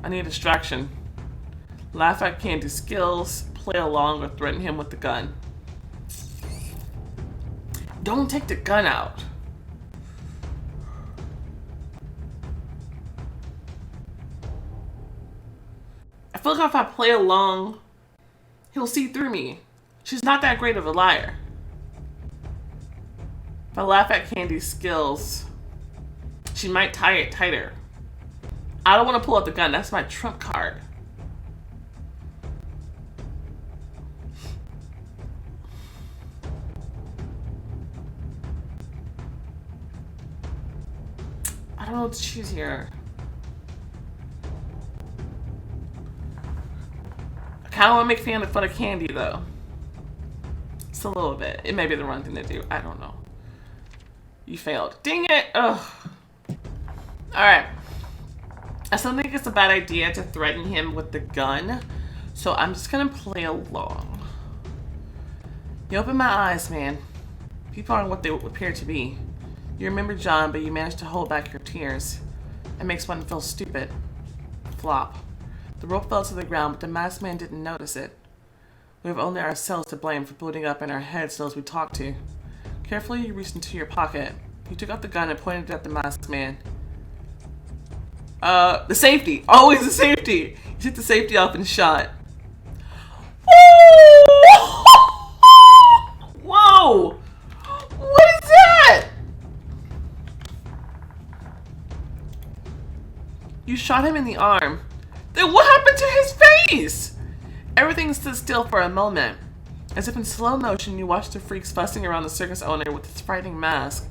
I need a distraction. Laugh at Candy's skills, play along, or threaten him with the gun. Don't take the gun out. I feel like if I play along, he'll see through me. She's not that great of a liar. If I laugh at Candy's skills, she might tie it tighter. I don't want to pull out the gun. That's my trump card. I don't know what to choose here. I kind of want to make fun of Candy, though. Just a little bit. It may be the wrong thing to do. I don't know. You failed. Dang it! Ugh. Alright. I still think it's a bad idea to threaten him with the gun, so I'm just gonna play along. You opened my eyes, man. People aren't what they appear to be. You remember John, but you managed to hold back your tears. It makes one feel stupid. Flop. The rope fell to the ground, but the masked man didn't notice it. We have only ourselves to blame for bloating up in our heads those we talk to. Carefully, you reached into your pocket. You took out the gun and pointed it at the masked man. The safety. Always the safety. You took the safety off and shot. Whoa! What is that? You shot him in the arm. Then what happened to his face? Everything stood still for a moment. As if in slow motion, you watched the freaks fussing around the circus owner with his frightening mask.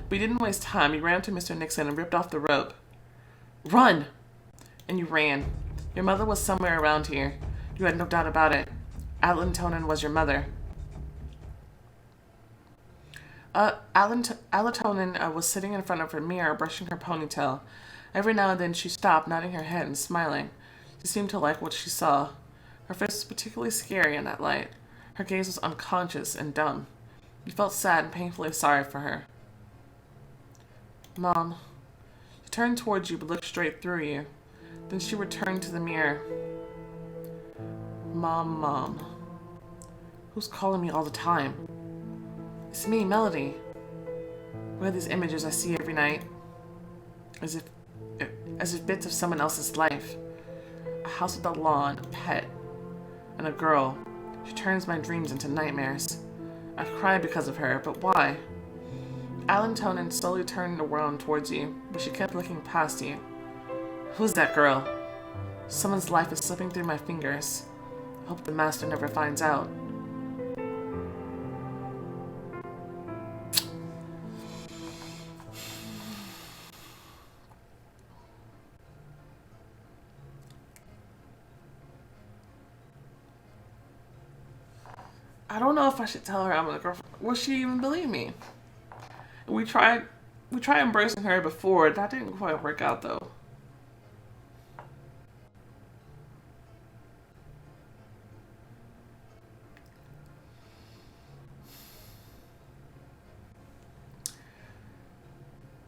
But you didn't waste time. You ran to Mr. Nixon and ripped off the rope. Run! And you ran. Your mother was somewhere around here. You had no doubt about it. Alatonin was your mother. Alatonin was sitting in front of her mirror, brushing her ponytail. Every now and then she stopped, nodding her head and smiling. She seemed to like what she saw. Her face was particularly scary in that light. Her gaze was unconscious and dumb. You felt sad and painfully sorry for her. Mom. She turned towards you but looked straight through you. Then she returned to the mirror. Mom. Who's calling me all the time? It's me, Melody. What are these images I see every night? As if bits of someone else's life. A house with a lawn, a pet, and a girl. She turns my dreams into nightmares. I cry because of her, but why? Alatonin slowly turned around towards you, but she kept looking past you. Who's that girl? Someone's life is slipping through my fingers. I hope the master never finds out. I don't know if I should tell her I'm a girlfriend. Will she even believe me? We tried embracing her before. That didn't quite work out though.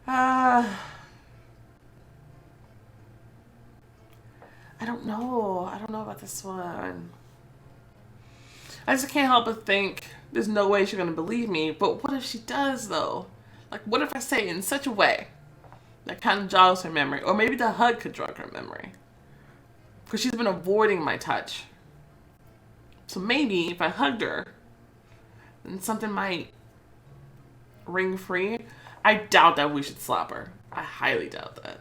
I don't know. I don't know about this one. I just can't help but think there's no way she's gonna believe me. But what if she does though? Like, what if I say it in such a way that kind of jogs her memory? Or maybe the hug could jog her memory. Because she's been avoiding my touch. So maybe if I hugged her, then something might ring free. I doubt that we should slap her. I highly doubt that.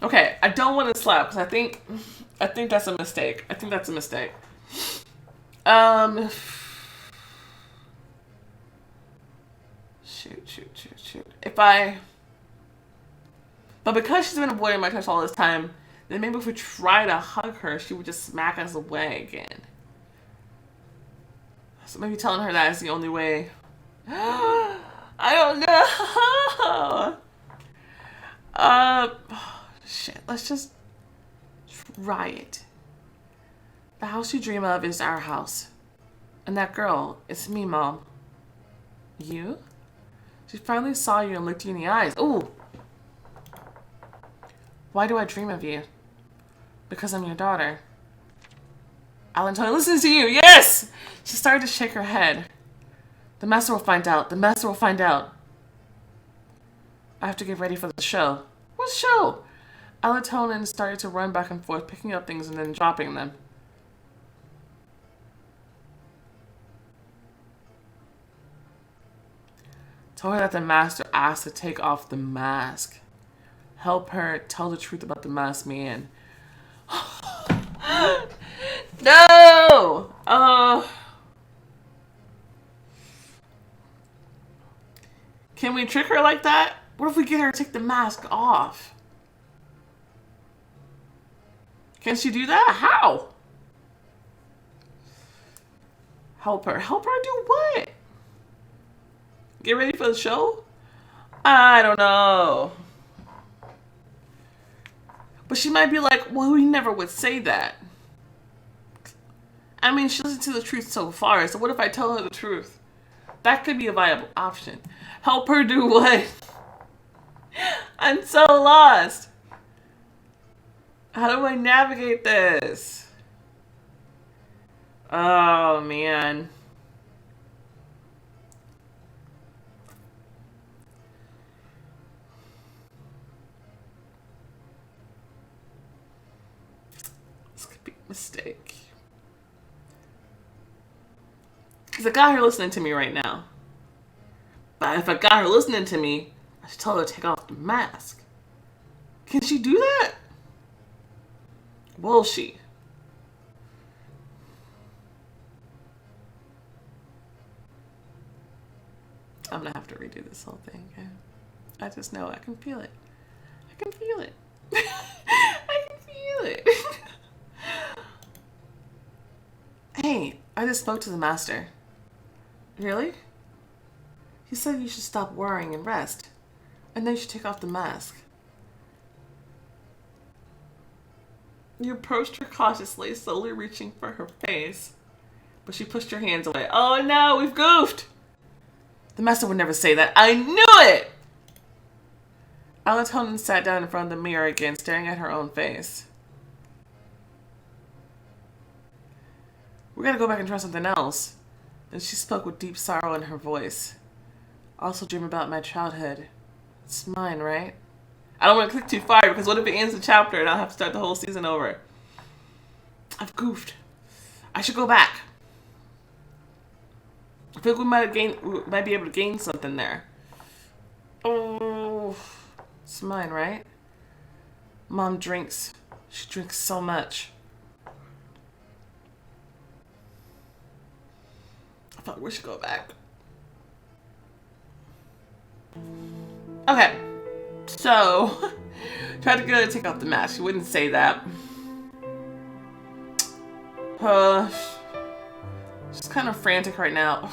Okay, I don't want to slap because I think that's a mistake. I think that's a mistake. Shoot. But because she's been avoiding my touch all this time, then maybe if we try to hug her, she would just smack us away again. So maybe telling her that is the only way. I don't know. Shit. Let's just try it. The house you dream of is our house. And that girl, it's me, Mom. You? She finally saw you and looked you in the eyes. Ooh. Why do I dream of you? Because I'm your daughter. Alatonin listens to you. Yes! She started to shake her head. The master will find out. The master will find out. I have to get ready for the show. What show? Alatonin started to run back and forth, picking up things and then dropping them. Told her that the master asked to take off the mask. Help her tell the truth about the masked man. No! Can we trick her like that? What if we get her to take the mask off? Can she do that? How? Help her. Help her do what? Get ready for the show? I don't know. But she might be like, well, we never would say that. I mean, she listened to the truth so far, so what if I tell her the truth? That could be a viable option. Help her do what? I'm so lost. How do I navigate this? Oh, man. This could be a mistake. Because I got her listening to me right now. But if I got her listening to me, I should tell her to take off the mask. Can she do that? Will she? I'm gonna have to redo this whole thing. Okay? I just know I can feel it. I can feel it. I can feel it. Hey, I just spoke to the master. Really? He said you should stop worrying and rest. And then you should take off the mask. You approached her cautiously, slowly reaching for her face. But she pushed her hands away. Oh no, we've goofed! The master would never say that. I knew it! Alatonin sat down in front of the mirror again, staring at her own face. We gotta go back and try something else. Then she spoke with deep sorrow in her voice. Also dream about my childhood. It's mine, right? I don't want to click too far because what if it ends the chapter and I'll have to start the whole season over? I've goofed. I should go back. I feel like we might be able to gain something there. Oh, it's mine, right? Mom drinks. She drinks so much. I thought we should go back. Okay. So, tried to go take off the mask. She wouldn't say that. She's kind of frantic right now.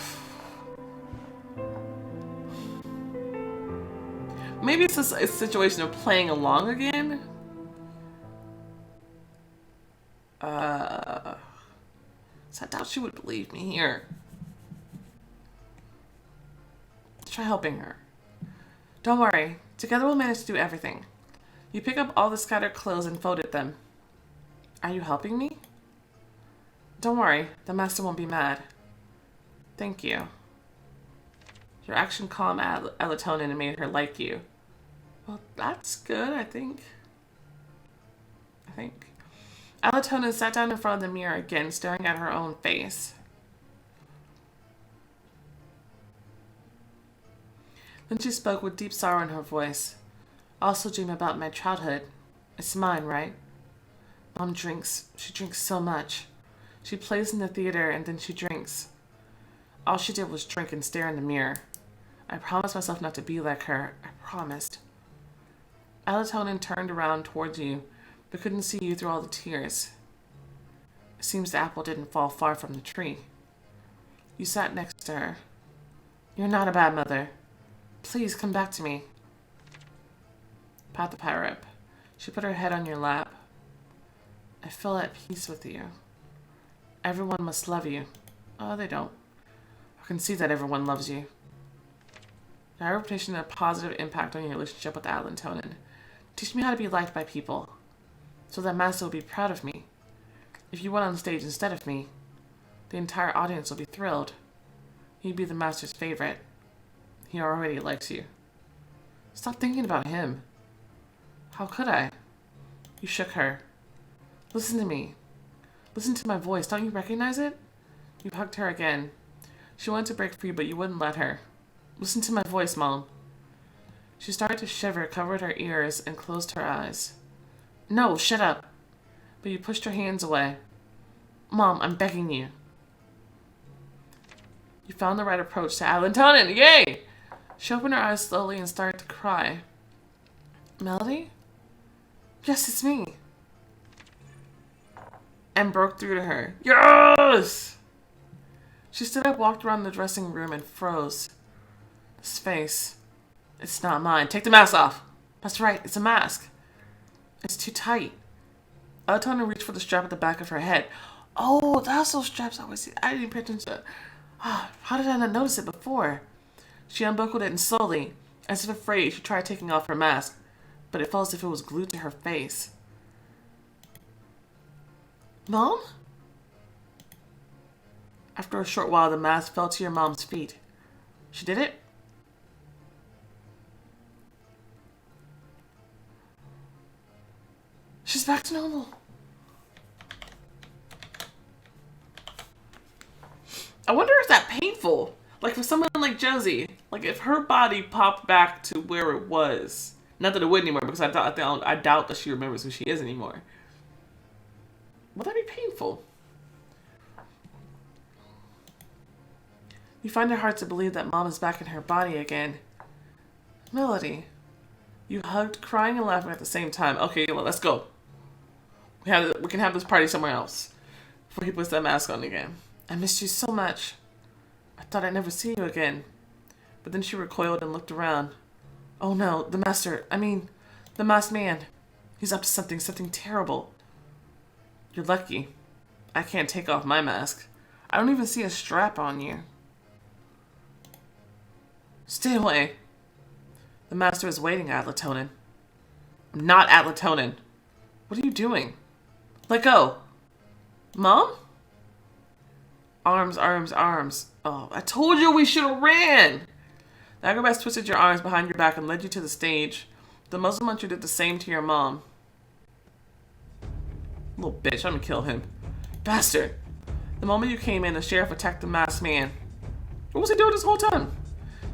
Maybe it's a situation of playing along again. So I doubt she would believe me here. Try helping her. Don't worry. Together we'll manage to do everything. You pick up all the scattered clothes and folded them. Are you helping me? Don't worry. The master won't be mad. Thank you. Your action calmed Alatonin and made her like you. Well, that's good, I think. Alatonin sat down in front of the mirror again, staring at her own face. Then she spoke with deep sorrow in her voice. I also dream about my childhood. It's mine, right? Mom drinks. She drinks so much. She plays in the theater and then she drinks. All she did was drink and stare in the mirror. I promised myself not to be like her. I promised. Alatonin turned around towards you, but couldn't see you through all the tears. It seems the apple didn't fall far from the tree. You sat next to her. You're not a bad mother. Please come back to me. Pat the pirate. She put her head on your lap. I feel at peace with you. Everyone must love you. Oh, they don't. I can see that everyone loves you. Your reputation had a positive impact on your relationship with Alatonin. Teach me how to be liked by people, so that Master will be proud of me. If you went on stage instead of me, the entire audience will be thrilled. You'd be the Master's favorite. He already likes you. Stop thinking about him. How could I? You shook her. Listen to me. Listen to my voice. Don't you recognize it? You hugged her again. She wanted to break free, but you wouldn't let her. Listen to my voice, Mom. She started to shiver, covered her ears, and closed her eyes. No, shut up. But you pushed her hands away. Mom, I'm begging you. You found the right approach to Alatonin. Yay! She opened her eyes slowly and started to cry. Melody? Yes, it's me. And broke through to her. Yes! She stood up, walked around the dressing room, and froze. This face. It's not mine. Take the mask off. That's right, it's a mask. It's too tight. Alatonin reached for the strap at the back of her head. Oh, that's those straps I always see. I didn't pay attention to it. How did I not notice it before? She unbuckled it and slowly, as if afraid, she tried taking off her mask, but it felt as if it was glued to her face. Mom? After a short while, the mask fell to your mom's feet. She did it? She's back to normal. I wonder if that's painful. Like for someone like Josie, like if her body popped back to where it was. Not that it would anymore, because I doubt that she remembers who she is anymore. Would that be painful? You find it hard to believe that Mom is back in her body again. Melody. You hugged, crying and laughing at the same time. Okay, well, let's go. We can have this party somewhere else. Before he puts that mask on again. I missed you so much. I thought I'd never see you again. But then she recoiled and looked around. Oh no, the masked man. He's up to something terrible. You're lucky. I can't take off my mask. I don't even see a strap on you. Stay away. The master is waiting, Atlatonin. I'm not Atlatonin. What are you doing? Let go. Mom? Arms. Oh, I told you we should have ran. The acrobats twisted your arms behind your back and led you to the stage. The muzzle muncher did the same to your mom. Little bitch, I'm gonna kill him. Bastard. The moment you came in, the sheriff attacked the masked man. What was he doing this whole time?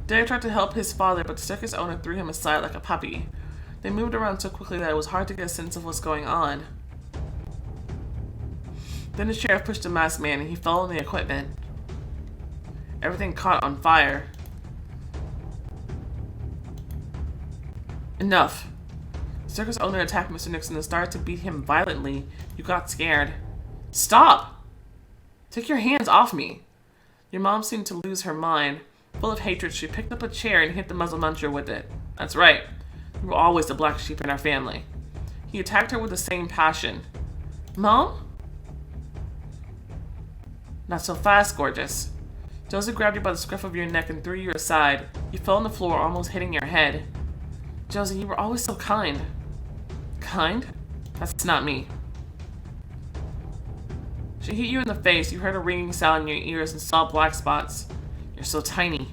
Derek tried to help his father, but the circus owner threw him aside like a puppy. They moved around so quickly that it was hard to get a sense of what's going on. Then the sheriff pushed the masked man and he fell on the equipment. Everything caught on fire. Enough. The circus owner attacked Mr. Nixon and started to beat him violently. You got scared. Stop! Take your hands off me. Your mom seemed to lose her mind. Full of hatred, she picked up a chair and hit the muzzle muncher with it. That's right. You were always the black sheep in our family. He attacked her with the same passion. Mom? Not so fast, gorgeous. Josie grabbed you by the scruff of your neck and threw you aside. You fell on the floor, almost hitting your head. Josie, you were always so kind. Kind? That's not me. She hit you in the face. You heard a ringing sound in your ears and saw black spots. You're so tiny.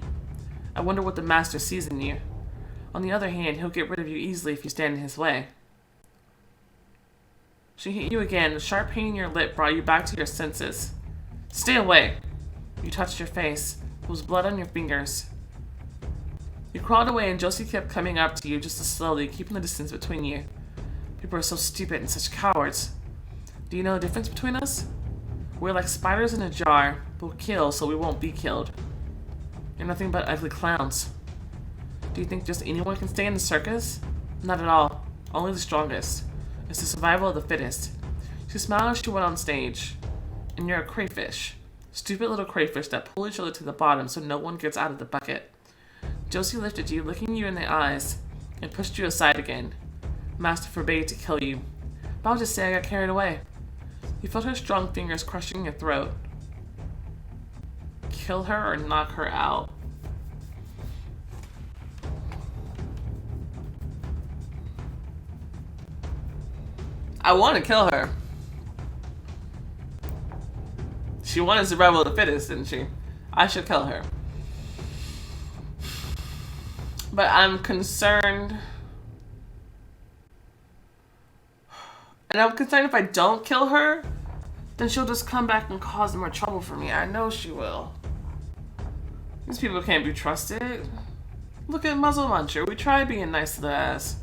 I wonder what the master sees in you. On the other hand, he'll get rid of you easily if you stand in his way. She hit you again. The sharp pain in your lip brought you back to your senses. Stay away. You touched your face. There was blood on your fingers. You crawled away and Josie kept coming up to you just as slowly, keeping the distance between you. People are so stupid and such cowards. Do you know the difference between us? We're like spiders in a jar. We'll kill so we won't be killed. You're nothing but ugly clowns. Do you think just anyone can stay in the circus? Not at all. Only the strongest. It's the survival of the fittest. She smiled as she went on stage. And you're a crayfish. Stupid little crayfish that pull each other to the bottom so no one gets out of the bucket. Josie lifted you, looking you in the eyes, and pushed you aside again. Master forbade to kill you. But I'll just say I got carried away. You felt her strong fingers crushing your throat. Kill her or knock her out? I want to kill her. She wanted survival of the fittest, didn't she? I should kill her. But I'm concerned. And I'm concerned if I don't kill her, then she'll just come back and cause more trouble for me. I know she will. These people can't be trusted. Look at Muzzle Muncher. We try being nice to the ass.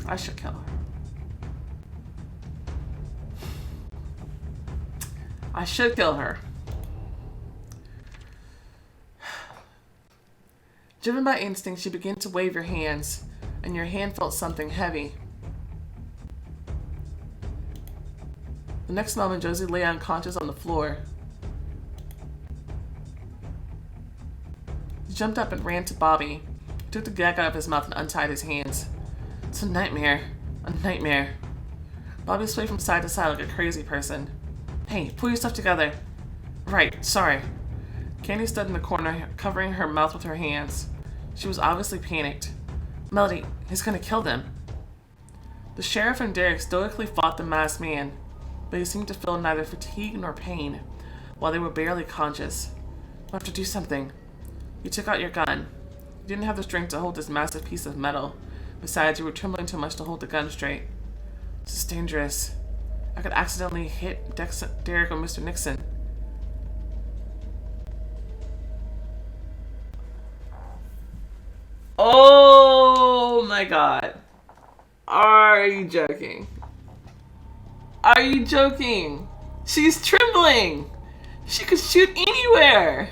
I should kill her. I should kill her. Driven by instinct, she began to wave your hands, and your hand felt something heavy. The next moment, Josie lay unconscious on the floor. He jumped up and ran to Bobby. He took the gag out of his mouth and untied his hands. It's a nightmare. A nightmare. Bobby swayed from side to side like a crazy person. Hey, pull yourself together. Right, sorry. Candy stood in the corner, covering her mouth with her hands. She was obviously panicked. Melody, he's gonna kill them. The sheriff and Derek stoically fought the masked man, but he seemed to feel neither fatigue nor pain, while they were barely conscious. We'll have to do something. You took out your gun. You didn't have the strength to hold this massive piece of metal. Besides, you were trembling too much to hold the gun straight. This is dangerous. I could accidentally hit Derek or Mr. Nixon. my god. Are you joking? Are you joking? She's trembling. She could shoot anywhere.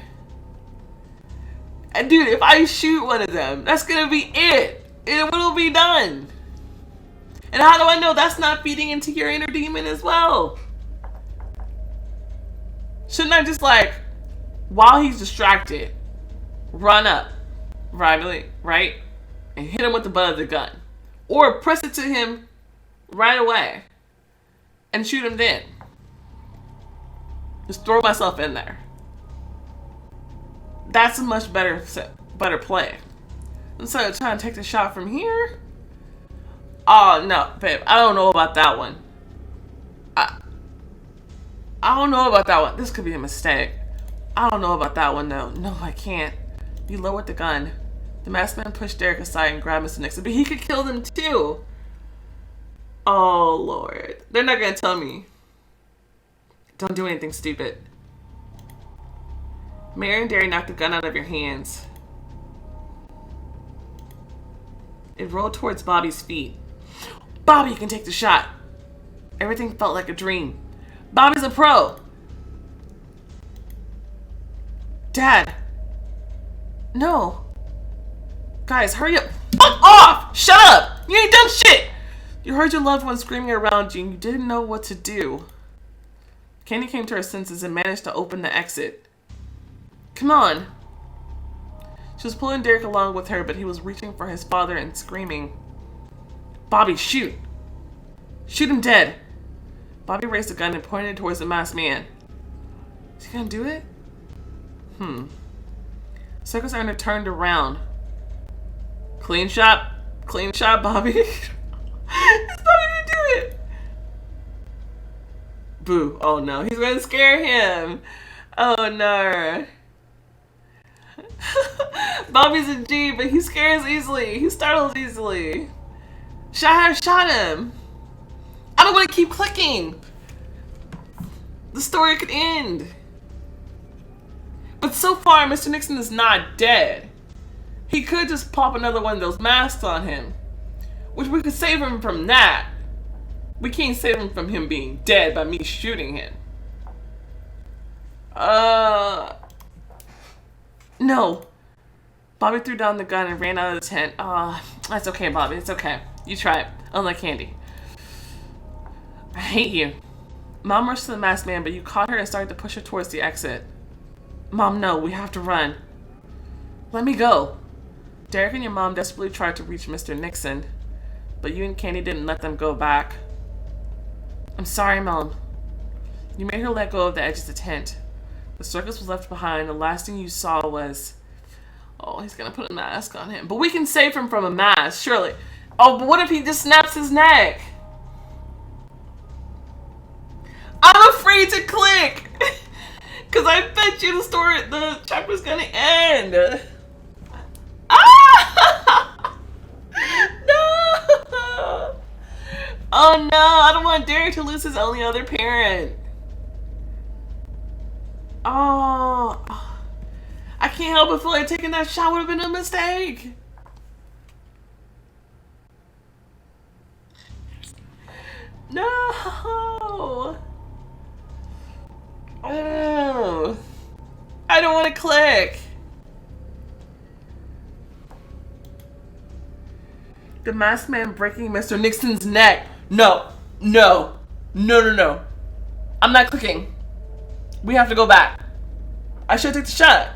And dude, if I shoot one of them, that's gonna be it. It will be done. And how do I know that's not feeding into your inner demon as well? Shouldn't I just like, while he's distracted, run up, right? And hit him with the butt of the gun. Or press it to him right away and shoot him then. Just throw myself in there. That's a much better play. Instead of trying to take the shot from here. Oh no, babe, I don't know about that one. I don't know about that one. This could be a mistake. I don't know about that one though. No, I can't. You lowered the gun. The masked man pushed Derek aside and grabbed Mr. Nixon, but he could kill them too. Oh Lord. They're not gonna tell me. Don't do anything stupid. Mary and Derry knocked the gun out of your hands. It rolled towards Bobby's feet. Bobby can take the shot. Everything felt like a dream. Bobby's a pro. Dad. No. Guys, hurry up. Fuck off! Shut up! You ain't done shit! You heard your loved one screaming around you and you didn't know what to do. Candy came to her senses and managed to open the exit. Come on. She was pulling Derek along with her, but he was reaching for his father and screaming. Bobby, shoot! Shoot him dead! Bobby raised the gun and pointed it towards the masked man. Is he gonna do it? Circus Earner turned around. Clean shot, Bobby. Is Bobby gonna do it? Boo. Oh no, he's gonna scare him. Oh no. Bobby's a G, but he scares easily. He startles easily. Shot him. I don't want to keep clicking. The story could end. But so far, Mr. Nixon is not dead. He could just pop another one of those masks on him, which we could save him from that. We can't save him from him being dead by me shooting him. No. Bobby threw down the gun and ran out of the tent. That's okay, Bobby. It's okay. You try it. Unlike Candy. I hate you. Mom rushed to the masked man, but you caught her and started to push her towards the exit. Mom, no. We have to run. Let me go. Derek and your mom desperately tried to reach Mr. Nixon, but you and Candy didn't let them go back. I'm sorry, Mom. You made her let go of the edge of the tent. The circus was left behind. The last thing you saw was... Oh, he's gonna put a mask on him. But we can save him from a mask, surely. Oh, but what if he just snaps his neck? I'm afraid to click! Because I bet you the chapter's gonna end. Ah! No! Oh no, I don't want Derek to lose his only other parent. Oh, I can't help but feel like taking that shot would have been a mistake. No. Oh, I don't want to click. The masked man breaking Mr. Nixon's neck. No. I'm not clicking. We have to go back. I should take the shot.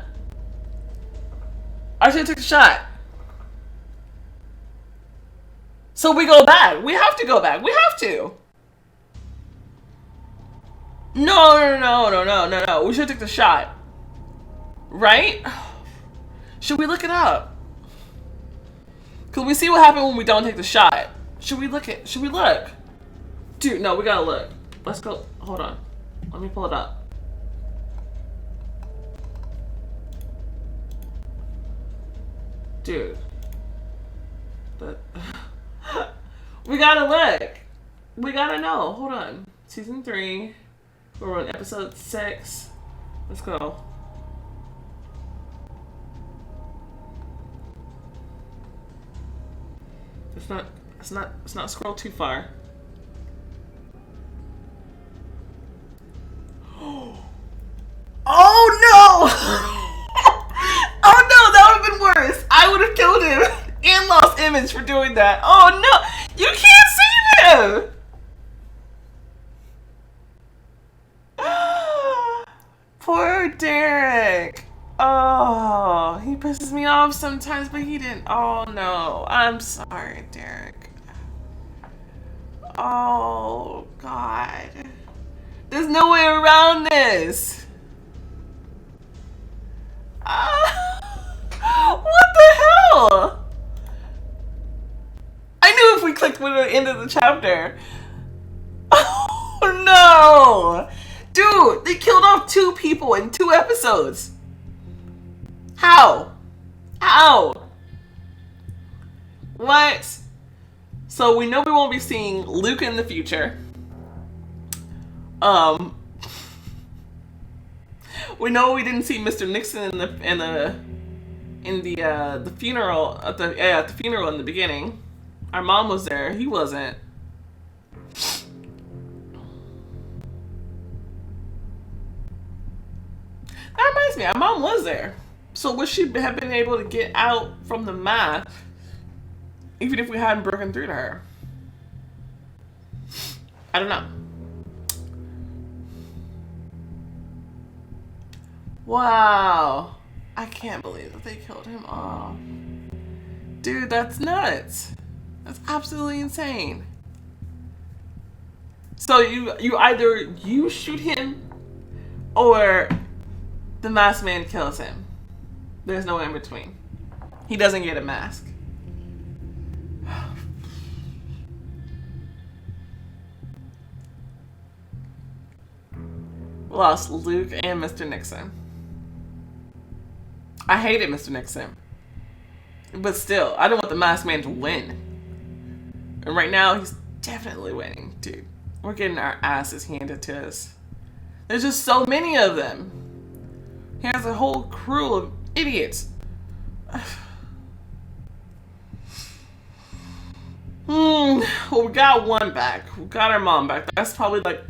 So we go back. We have to go back. We have to. No. We should take the shot. Right? Should we look it up? Could we see what happened when we don't take the shot? Should we look? Dude, no, we gotta look. Let's go. Hold on. Let me pull it up. Dude. We gotta look. We gotta know. Hold on. Season 3. We're on episode 6. Let's go. Let's not scroll too far. Oh no! Oh no, that would have been worse. I would have killed him and lost image for doing that. Oh no! You can't save him! Poor Derek. Oh, he pisses me off sometimes, but he didn't. Oh no, I'm sorry, Derek. Oh God. There's no way around this. What the hell? I knew if we clicked we would have ended the chapter. Oh no! Dude, they killed off 2 people in 2 episodes. How? How? What? So we know we won't be seeing Luke in the future. We know we didn't see Mr. Nixon in the funeral at the funeral in the beginning. Our mom was there. He wasn't. That reminds me, our mom was there. So would she have been able to get out from the math even if we hadn't broken through to her? I don't know. Wow. I can't believe that they killed him off. Dude, that's nuts. That's absolutely insane. So you either you shoot him or the masked man kills him. There's no in between. He doesn't get a mask. Lost Luke and Mr. Nixon. I hated Mr. Nixon. But still, I don't want the masked man to win. And right now, he's definitely winning, dude. We're getting our asses handed to us. There's just so many of them. He has a whole crew of idiots. Well, we got one back. We got our mom back. That's probably like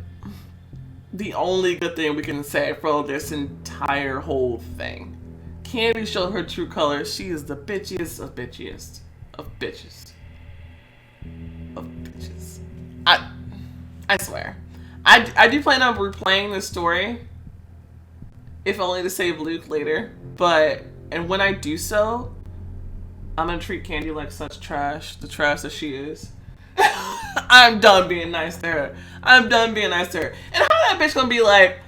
the only good thing we can say for this entire whole thing. Candy showed her true colors. She is the bitchiest of bitchiest of bitches. Of bitches. I swear. I do plan on replaying this story, if only to save Luke later. And when I do so, I'm gonna treat Candy like such trash, the trash that she is. I'm done being nice to her. I'm done being nice to her. And how that bitch gonna be like,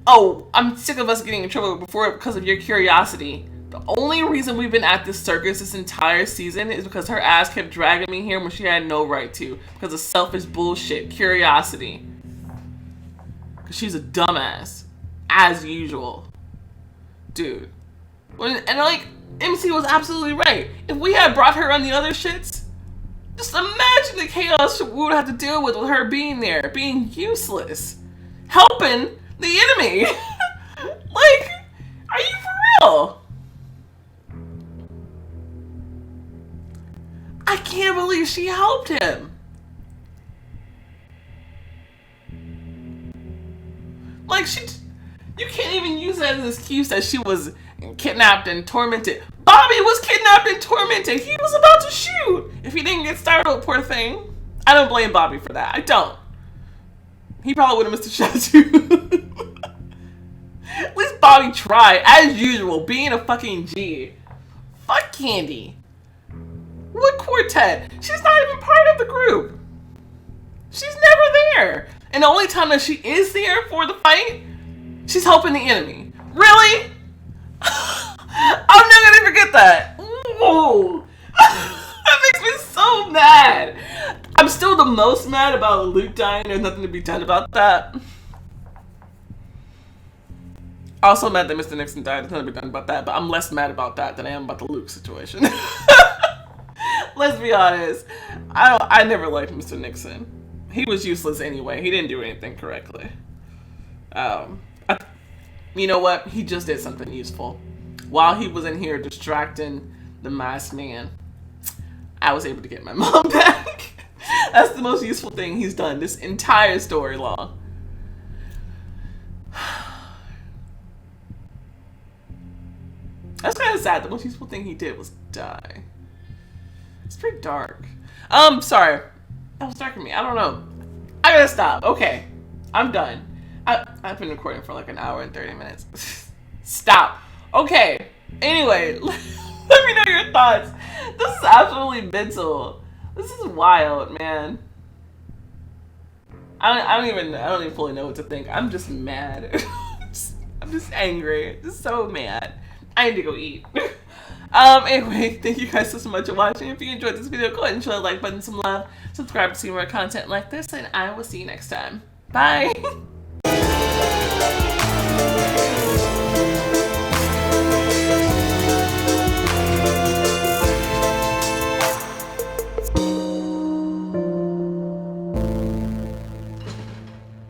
oh, I'm sick of us getting in trouble before because of your curiosity. The only reason we've been at this circus this entire season is because her ass kept dragging me here when she had no right to. Because of selfish bullshit, curiosity. Because she's a dumbass. As usual. Dude. And like, MC was absolutely right. If we had brought her on the other shits, just imagine the chaos we would have to deal with her being there. Being useless. Helping the enemy. Like, are you for real? I can't believe she helped him. Like, you can't even use that as an excuse that she was kidnapped and tormented. Bobby was kidnapped and tormented. He was about to shoot. If he didn't get startled, poor thing. I don't blame Bobby for that. I don't. He probably would have missed a shot too. At least Bobby tried, as usual, being a fucking G. Fuck Candy. What quartet? She's not even part of the group. She's never there. And the only time that she is there for the fight, she's helping the enemy. Really? I'm not gonna forget that. Ooh. That makes me so mad. I'm still the most mad about Luke dying. There's nothing to be done about that. Also mad that Mr. Nixon died. There's nothing to be done about that. But I'm less mad about that than I am about the Luke situation. Let's be honest. I never liked Mr. Nixon. He was useless anyway. He didn't do anything correctly. You know what? He just did something useful. While he was in here distracting the masked man. I was able to get my mom back. That's the most useful thing he's done this entire story long. That's kind of sad. The most useful thing he did was die. It's pretty dark. Sorry. That was dark for me. I don't know. I gotta stop. Okay. I'm done. I've been recording for like an hour and 30 minutes. Stop. Okay. Anyway, let me know your thoughts. This is absolutely mental. This is wild, man. I don't even fully know what to think. I'm just mad. I'm just angry. Just so mad. I need to go eat. Anyway, thank you guys so much for watching. If you enjoyed this video, go ahead and show the like button some love. Subscribe to see more content like this, and I will see you next time. Bye.